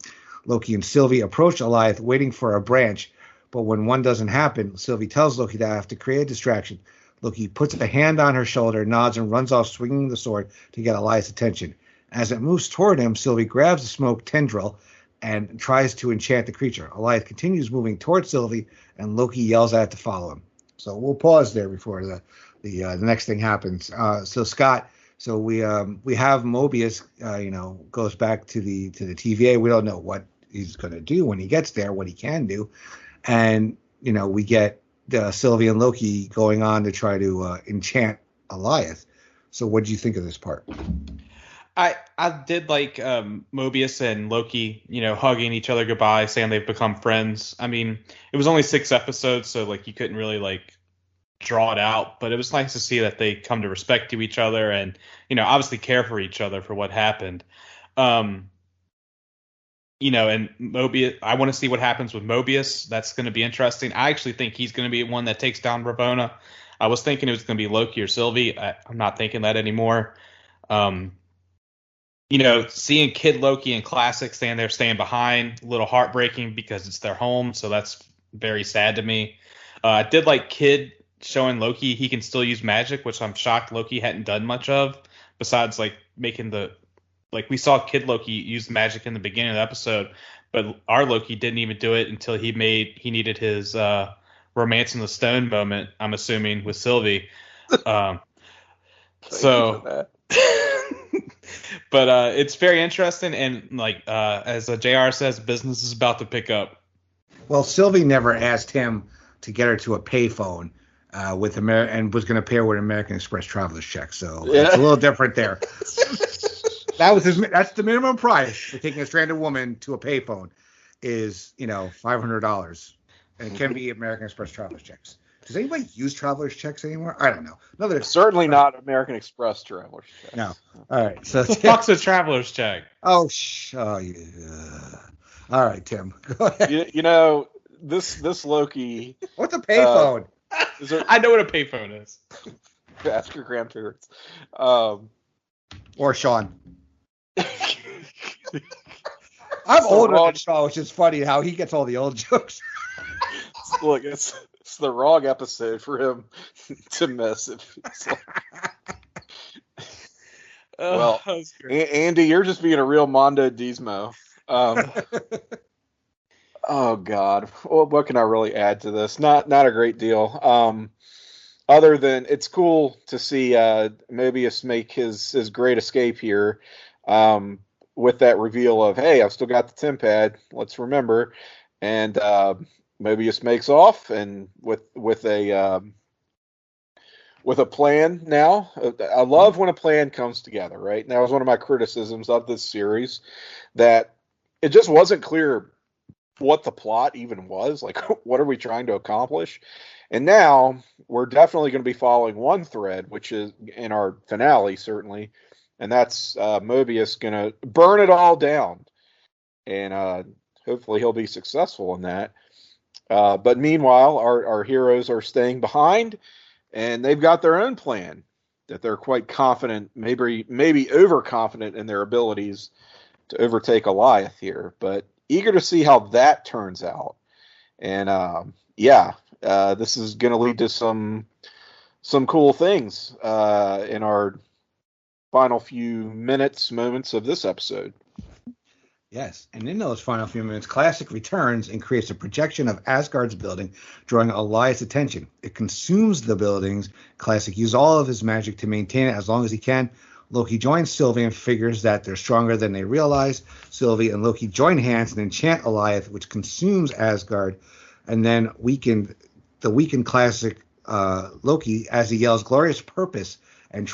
Loki and Sylvie approach Alioth, waiting for a branch, but when one doesn't happen, Sylvie tells Loki that I have to create a distraction. Loki puts a hand on her shoulder, nods, and runs off swinging the sword to get Alioth's attention. As it moves toward him, Sylvie grabs the smoke tendril and tries to enchant the creature. Alioth continues moving towards Sylvie, and Loki yells at it to follow him. So we'll pause there before the next thing happens. So Scott, we have Mobius, goes back to the TVA. We don't know what he's going to do when he gets there, what he can do, and we get Sylvie and Loki going on to try to enchant Eliath. So what did you think of this part?
I did like Mobius and Loki, hugging each other goodbye, saying they've become friends. I mean, it was only 6 episodes, so like you couldn't really like draw it out, but it was nice to see that they come to respect to each other and obviously care for each other for what happened. And Mobius, I want to see what happens with Mobius. That's going to be interesting. I actually think he's going to be one that takes down Ravonna. I was thinking it was going to be Loki or Sylvie. I'm not thinking that anymore. Seeing Kid Loki and Classic staying behind, a little heartbreaking because it's their home, so that's very sad to me. I did like Kid showing Loki he can still use magic, which I'm shocked Loki hadn't done much of, besides like making we saw Kid Loki use magic in the beginning of the episode, but our Loki didn't even do it until he needed his romance in the stone moment, I'm assuming, with Sylvie. But it's very interesting, and as JR says, business is about to pick up.
Well, Sylvie never asked him to get her to a payphone with and was going to pay her with American Express traveler's check, so it's a little different there. That's the minimum price for taking a stranded woman to a payphone is $500, and it can be American Express traveler's checks. Does anybody use traveler's checks anymore? I don't know.
Certainly not American Express traveler's checks.
No. All right. So
the fuck's a traveler's check?
Oh, yeah. All right, Tim. Go ahead.
This Loki.
What's a payphone?
I know what a payphone is.
Ask your grandparents.
Or Shawn. I'm older than Shawn, which is funny how he gets all the old jokes.
Look, it's the wrong episode for him to miss. Well, Andy, you're just being a real Mondo Dismo. Oh God, well, what can I really add to this? Not a great deal. Other than it's cool to see Mobius make his great escape here, with that reveal of, hey, I've still got the Tim pad. Let's remember, and Mobius makes off, and with a plan now. I love when a plan comes together, right? And that was one of my criticisms of this series, that it just wasn't clear what the plot even was. Like, what are we trying to accomplish? And now we're definitely going to be following one thread, which is in our finale, certainly, and that's Mobius going to burn it all down, and hopefully he'll be successful in that. But meanwhile, our heroes are staying behind, and they've got their own plan that they're quite confident, maybe overconfident in their abilities to overtake Eliath here. But eager to see how that turns out. And this is going to lead to some cool things in our final few moments of this episode.
Yes, and in those final few minutes, Classic returns and creates a projection of Asgard's building, drawing Eliath's attention. It consumes the buildings. Classic uses all of his magic to maintain it as long as he can. Loki joins Sylvie and figures that they're stronger than they realize. Sylvie and Loki join hands and enchant Eliath, which consumes Asgard, and then the weakened Classic Loki as he yells glorious purpose and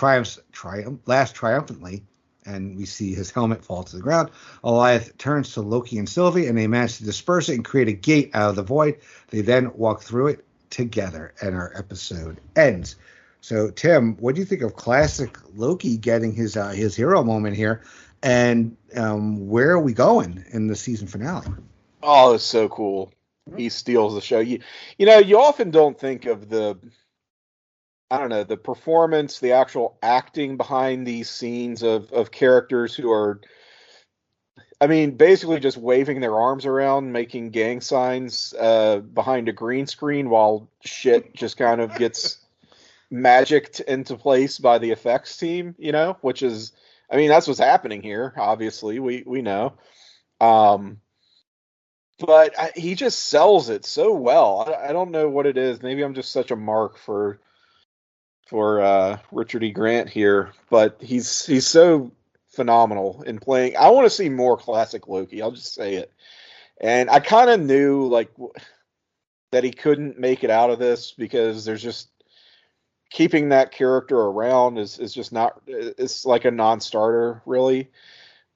laughs triumphantly. And we see his helmet fall to the ground. Eliath turns to Loki and Sylvie, and they manage to disperse it and create a gate out of the void. They then walk through it together, and our episode ends. So, Tim, what do you think of Classic Loki getting his hero moment here? And where are we going in the season finale?
Oh, it's so cool. He steals the show. You often don't think of the performance, the actual acting behind these scenes of characters who are, basically just waving their arms around, making gang signs behind a green screen while shit just kind of gets magicked into place by the effects team, which is, that's what's happening here. Obviously, we know. But he just sells it so well. I don't know what it is. Maybe I'm just such a mark for Richard E. Grant here, but he's so phenomenal in playing. I want to see more Classic Loki. I'll just say it. And I kind of knew, that he couldn't make it out of this because there's just keeping that character around is just not. It's like a non-starter, really.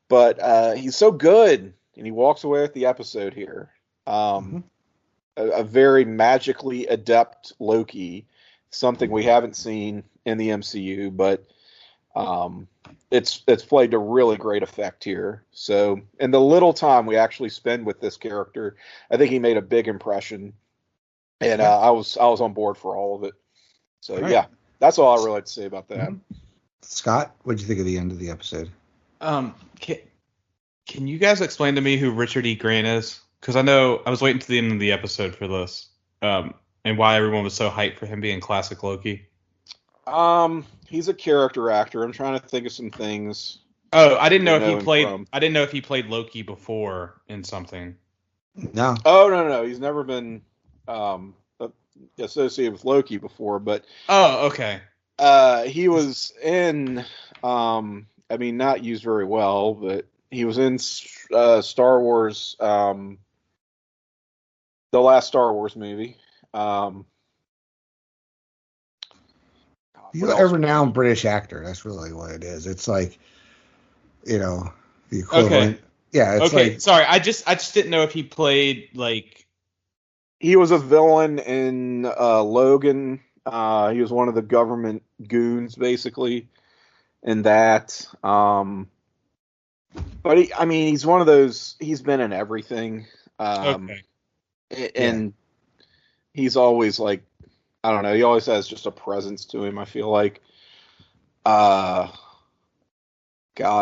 But he's so good, and he walks away with the episode here. A very magically adept Loki, something we haven't seen in the MCU, but it's played to really great effect here. So, in the little time we actually spend with this character, I think he made a big impression, and I was on board for all of it. So, right. Yeah, that's all I really like to say about that.
Scott, what did you think of the end of the episode?
Can you guys explain to me who Richard E. Grant is? Because I know I was waiting to the end of the episode for this, and why everyone was so hyped for him being classic Loki.
He's a character actor. I'm trying to think of some things.
Oh, I didn't know if he played. I didn't know if he played Loki before in something.
No.
Oh no. He's never been associated with Loki before, but.
Oh, okay.
He was in. I mean, not used very well, but he was in Star Wars. The last Star Wars movie.
He's a renowned British actor. That's really what it is. It's like, the equivalent.
Okay.
Yeah. It's
okay.
Like,
sorry. I just didn't know if he played like.
He was a villain in Logan. He was one of the government goons, basically, in that. But he's one of those. He's been in everything.
Okay.
And he's always like, I don't know. He always has just a presence to him. I feel like. God,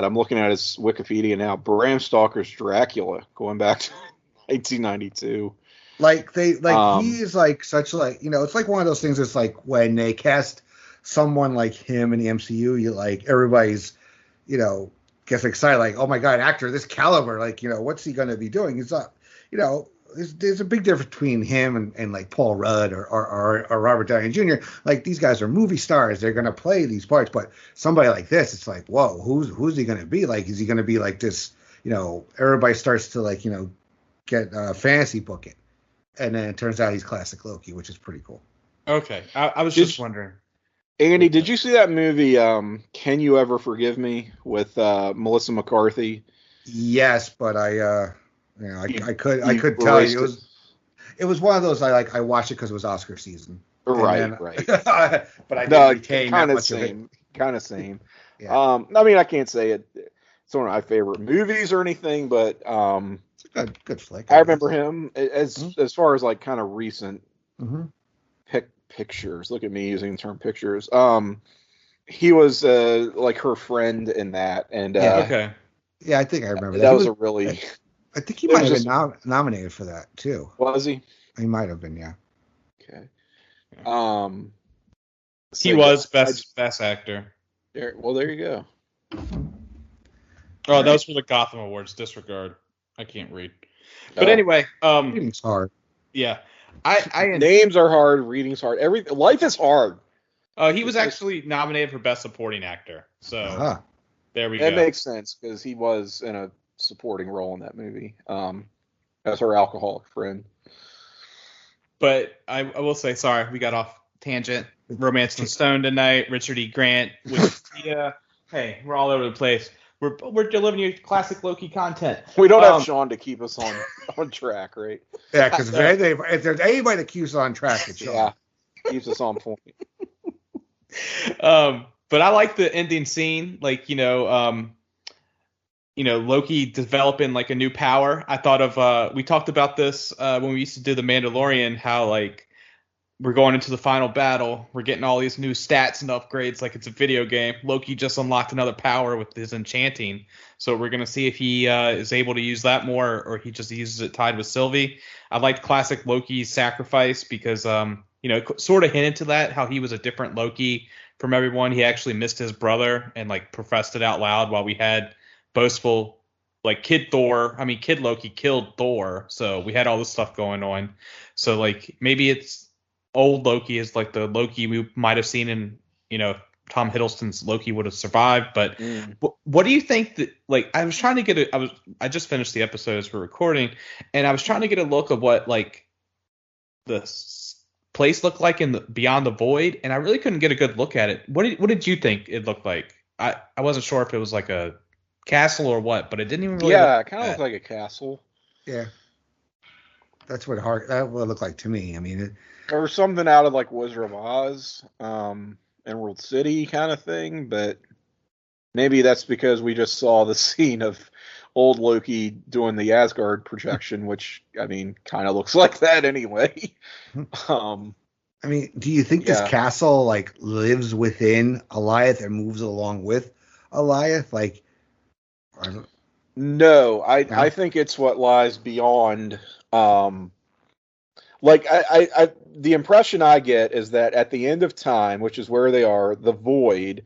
I'm looking at his Wikipedia now. Bram Stoker's Dracula, going back to 1992.
He's like such like it's like one of those things. It's like when they cast someone like him in the MCU, you like everybody's gets excited like, oh my god, actor this caliber, like what's he gonna be doing? He's not there's a big difference between him and like Paul Rudd or Robert Downey Jr. Like these guys are movie stars, they're gonna play these parts, but somebody like this, it's like, whoa, who's he gonna be? Like, is he gonna be like this? Everybody starts to like get fantasy book it. And then it turns out he's classic Loki, which is pretty cool.
Okay. I was just wondering.
Andy, did you see that movie, Can You Ever Forgive Me, with Melissa McCarthy?
Yes, but I could tell you it was one of those I watched it because it was Oscar season.
Right.
But I didn't retain
kind
that
of
much
same,
of it.
kind of same.
Yeah.
I mean, I can't say it's one of my favorite movies or anything, but
it's a good flick.
I remember him as far as like kind of recent pictures. Look at me using the term pictures. He was like her friend in that, and
okay.
Yeah, I think I remember that.
That was a really.
I think he might have been nominated for that too.
Was he?
He might have been, yeah.
Okay.
He was best actor.
There you go.
Oh, that was for the Gotham Awards. Disregard. I can't read. But anyway,
reading's hard.
Yeah.
Names are hard. Reading's hard. Life is hard.
He was actually nominated for Best Supporting Actor. So there we go.
That makes sense because he was in a supporting role in that movie as her alcoholic friend.
But I will say, sorry, we got off tangent. Romance and Stone tonight. Richard E. Grant. Wikipedia. Hey, we're all over the place. We're delivering you classic Loki content.
We don't have Shawn to keep us on track, right?
Yeah, because if there's anybody that keeps us on track, it's Shawn.
Yeah, keeps us on point.
But I like the ending scene, like Loki developing like a new power. I thought of we talked about this when we used to do the Mandalorian, how like we're going into the final battle, we're getting all these new stats and upgrades like it's a video game. Loki just unlocked another power with his enchanting, so we're gonna see if he is able to use that more, or he just uses it tied with Sylvie. I liked classic Loki's sacrifice because it sort of hinted to that, how he was a different Loki from everyone. He actually missed his brother and like professed it out loud, while we had boastful like Kid Loki killed Thor, so we had all this stuff going on. So like maybe it's old Loki is like the Loki we might have seen in Tom Hiddleston's Loki would have survived. But what do you think that, like, I was trying to get I just finished the episode as we're recording, and I was trying to get a look of what like place looked like in Beyond the Void, and I really couldn't get a good look at it. What did you think it looked like? I wasn't sure if it was like a castle or what, but it didn't even really.
Yeah, it kind of looked like a castle.
Yeah, that's what that would look like to me. I mean,
or something out of like Wizard of Oz, Emerald City kind of thing. But maybe that's because we just saw the scene of old Loki doing the Asgard projection, which I mean, kind of looks like that anyway.
I mean, do you think this castle like lives within Alioth and moves along with Alioth? Like,
no, I think it's what lies beyond. Like I the impression I get is that at the end of time, which is where they are, the void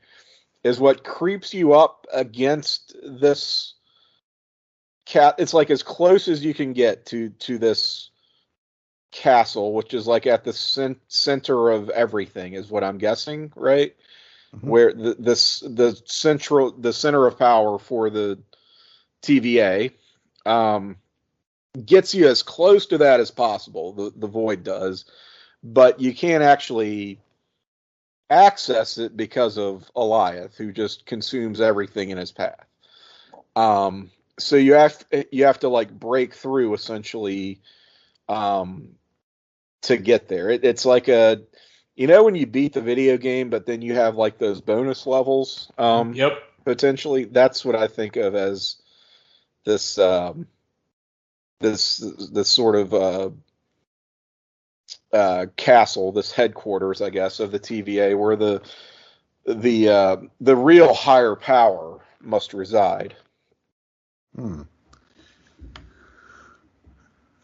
is what creeps you up against this it's like as close as you can get to this castle, which is like at the center of everything, is what I'm guessing, right? Mm-hmm. Where the center of power for the TVA gets you as close to that as possible. The void does, but you can't actually access it because of Alioth, who just consumes everything in his path. So you have to like break through essentially to get there. It's like when you beat the video game, but then you have like those bonus levels.
Yep.
Potentially, that's what I think of as this this sort of castle, this headquarters, I guess, of the TVA, where the real higher power must reside.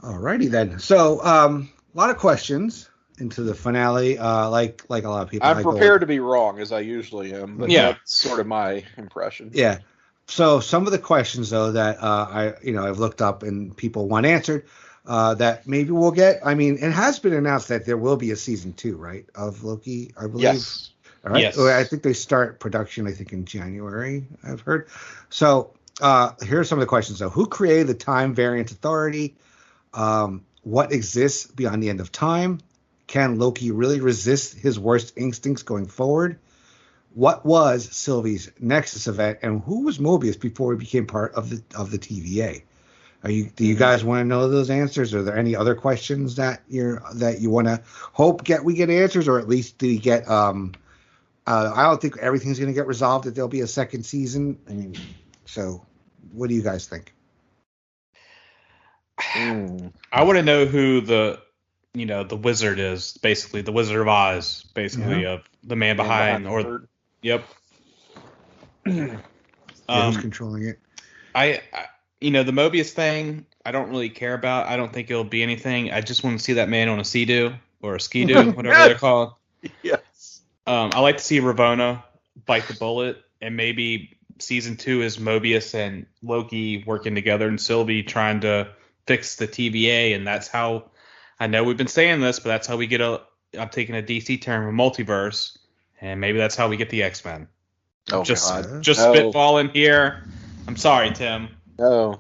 Alrighty then. So, a lot of questions into the finale. Like a lot of people.
I'm prepared to be wrong, as I usually am. But that's sort of my impression.
Yeah. So some of the questions though that I've looked up and people want answered that maybe we'll get. I mean, it has been announced that there will be a season 2, right, of Loki, I believe.
Yes.
All right.
Yes.
I think they start production, I think, in January, I've heard. So here are some of the questions, though. Who created the Time Variance Authority? What exists beyond the end of time? Can Loki really resist his worst instincts going forward? What was Sylvie's Nexus event, and who was Mobius before he became part of the TVA? Do you guys want to know those answers? Are there any other questions that you want to hope we get answers, or at least do we get? I don't think everything's going to get resolved. That there'll be a second season. I mean, so what do you guys think?
I want to know who the wizard is, basically the Wizard of Oz, basically, of the man behind or. Yep.
Who's controlling it?
The Mobius thing, I don't really care about. I don't think it'll be anything. I just want to see that man on a Sea-Doo or a Ski-Doo, whatever they're called.
Yes.
I like to see Ravonna bite the bullet, and maybe season 2 is Mobius and Loki working together and Sylvie trying to fix the TVA, and that's how, I know we've been saying this, but that's how we get I'm taking a DC term, a multiverse, and maybe that's how we get the X-Men. Just spitballing here. I'm sorry, Tim.
No.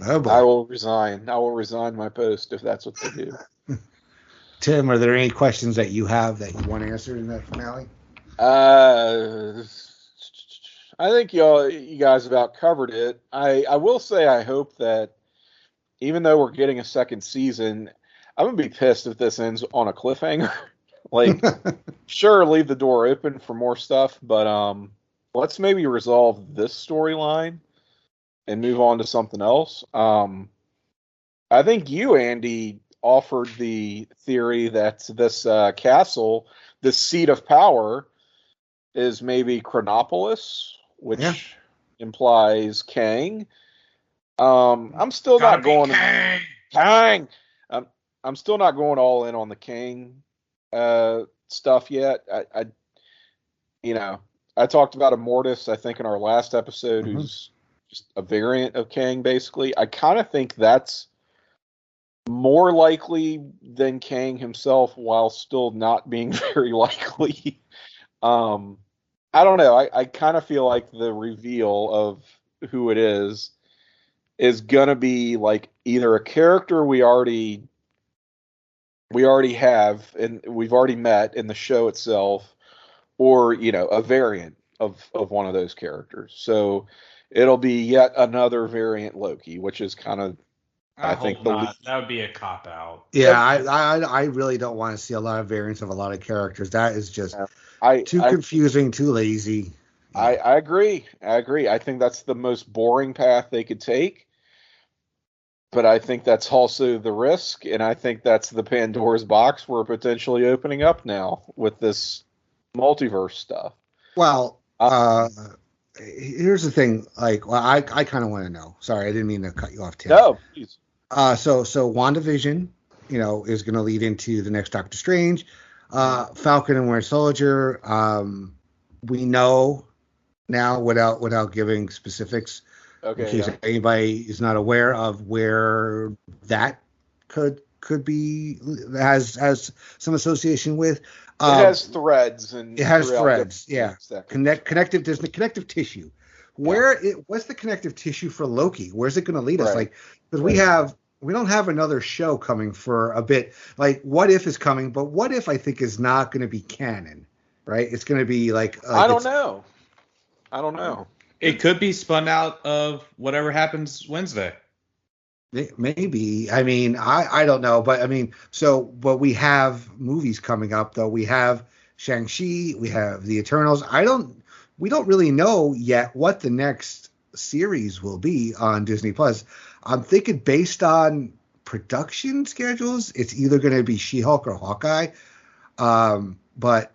Oh, boy.
I will resign. I will resign my post if that's what they do.
Tim, are there any questions that you have that you want answered in that finale?
I think you guys about covered it. I will say I hope that even though we're getting a second season, I'm going to be pissed if this ends on a cliffhanger. Like, sure, leave the door open for more stuff, but let's maybe resolve this storyline and move on to something else. I think you, Andy, offered the theory that this castle, this seat of power, is maybe Chronopolis, which implies Kang. I'm still not going Kang. I'm still not going all in on the Kang stuff yet. I talked about Immortus, I think, in our last episode, who's just a variant of Kang, basically. I kind of think that's more likely than Kang himself, while still not being very likely. I don't know. I kind of feel like the reveal of who it is going to be like either a character we already we already have, and we've already met in the show itself, or a variant of one of those characters. So it'll be yet another variant Loki, which is kind of, I think,
not. That would be a cop out.
Yeah, I really don't want to see a lot of variants of a lot of characters. That is just too confusing, too lazy.
I agree. I think that's the most boring path they could take. But I think that's also the risk, and I think that's the Pandora's box we're potentially opening up now with this multiverse stuff.
Well, here's the thing. I kind of want to know. Sorry, I didn't mean to cut you off, Tim.
No, please.
So WandaVision, is going to lead into the next Doctor Strange, Falcon and Winter Soldier. We know now without giving specifics, in case anybody is not aware of where that could be, has some association with.
It has threads, and
it has threads. Yeah, connective tissue. What's the connective tissue for Loki? Where's it going to lead us? Because we don't have another show coming for a bit. Like, What If is coming, but What If I think is not going to be canon, right? It's going to be like
I don't know.
It could be spun out of whatever happens Wednesday.
Maybe. I mean, I don't know, but I mean, but we have movies coming up though. We have Shang-Chi, we have the Eternals. We don't really know yet what the next series will be on Disney Plus. I'm thinking based on production schedules, it's either going to be She-Hulk or Hawkeye. But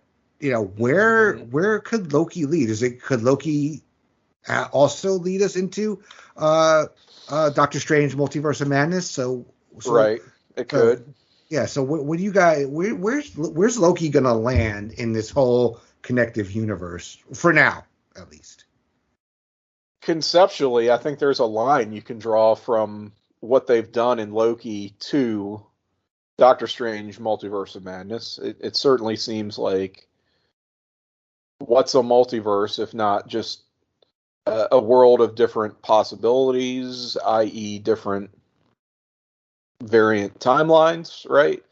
where could Loki lead? Could Loki also lead us into Doctor Strange Multiverse of Madness? So
right, it could.
Yeah. So what do you guys? Where's Loki gonna land in this whole connective universe for now, at least?
Conceptually, I think there's a line you can draw from what they've done in Loki to Doctor Strange Multiverse of Madness. It certainly seems like, what's a multiverse if not just a world of different possibilities, i.e. different variant timelines, right?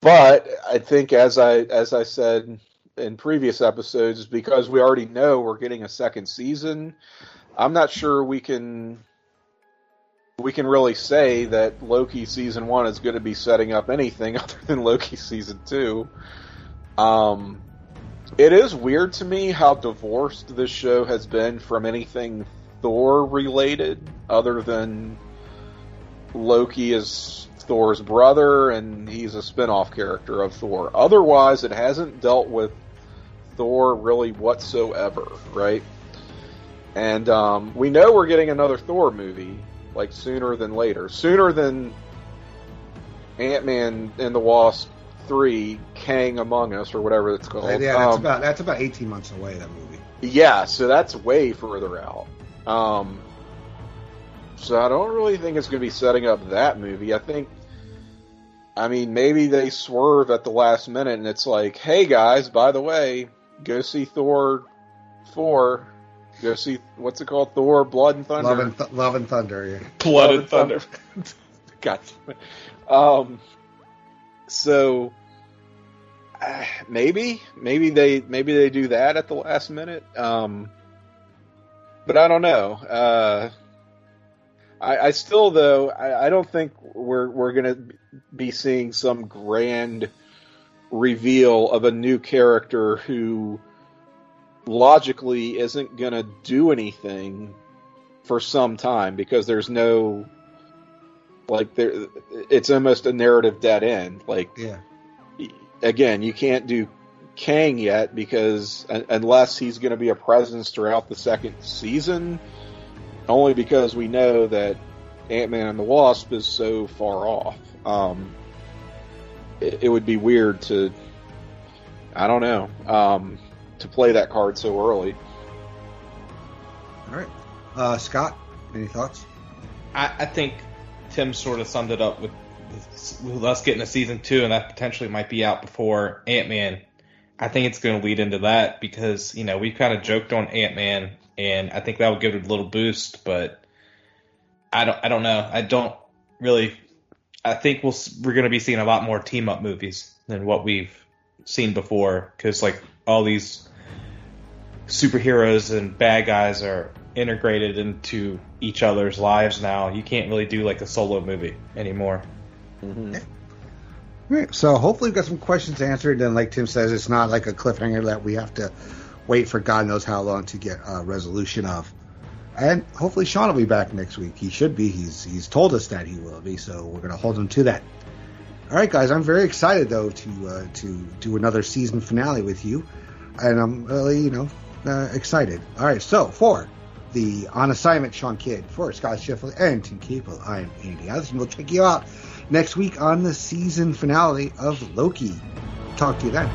But I think, as I said in previous episodes, because we already know we're getting a second season, I'm not sure we can really say that Loki season 1 is going to be setting up anything other than Loki season 2. It is weird to me how divorced this show has been from anything Thor related, other than Loki is Thor's brother and he's a spin-off character of Thor. Otherwise, it hasn't dealt with Thor really whatsoever, right? And we know we're getting another Thor movie, like sooner than later. Sooner than Ant-Man and the Wasp 3, Kang Among Us, or whatever it's called.
Yeah, that's about 18 months away, that movie.
Yeah, so that's way further out. So I don't really think it's going to be setting up that movie. I mean, maybe they swerve at the last minute and it's like, hey guys, by the way, go see Thor 4. Go see, what's it called? Thor, Blood and Thunder.
Love and Thunder, yeah.
Blood and Thunder.
Gotcha. So maybe they do that at the last minute. But I don't know. I still, though, I don't think we're going to be seeing some grand reveal of a new character who logically isn't going to do anything for some time, because there's no, like, it's almost a narrative dead end. Like,
yeah.
Again, you can't do Kang yet, because unless he's going to be a presence throughout the second season, only because we know that Ant-Man and the Wasp is so far off. It would be weird to, I don't know, to play that card so early.
All right. Scott, any thoughts?
I think Tim sort of summed it up with us getting a season 2, and that potentially might be out before Ant-Man. I think it's going to lead into that, because, we've kind of joked on Ant-Man, and I think that would give it a little boost, but I don't know. I don't really I think we're going to be seeing a lot more team up movies than what we've seen before, because like all these superheroes and bad guys are integrated into each other's lives now. You can't really do like a solo movie anymore.
Mm-hmm.
Right. So hopefully we've got some questions answered, and like Tim says, it's not like a cliffhanger that we have to wait for God knows how long to get a resolution of. And hopefully Shawn will be back next week. He should be. He's told us that he will be, so we're going to hold him to that. All right, guys, I'm very excited though to do another season finale with you, and I'm really excited. All right, so for the On Assignment Shawn Kidd, for Scott Shifflett and Tim Capel, I'm Andy Atherton. We'll check you out next week on the season finale of Loki. Talk to you then.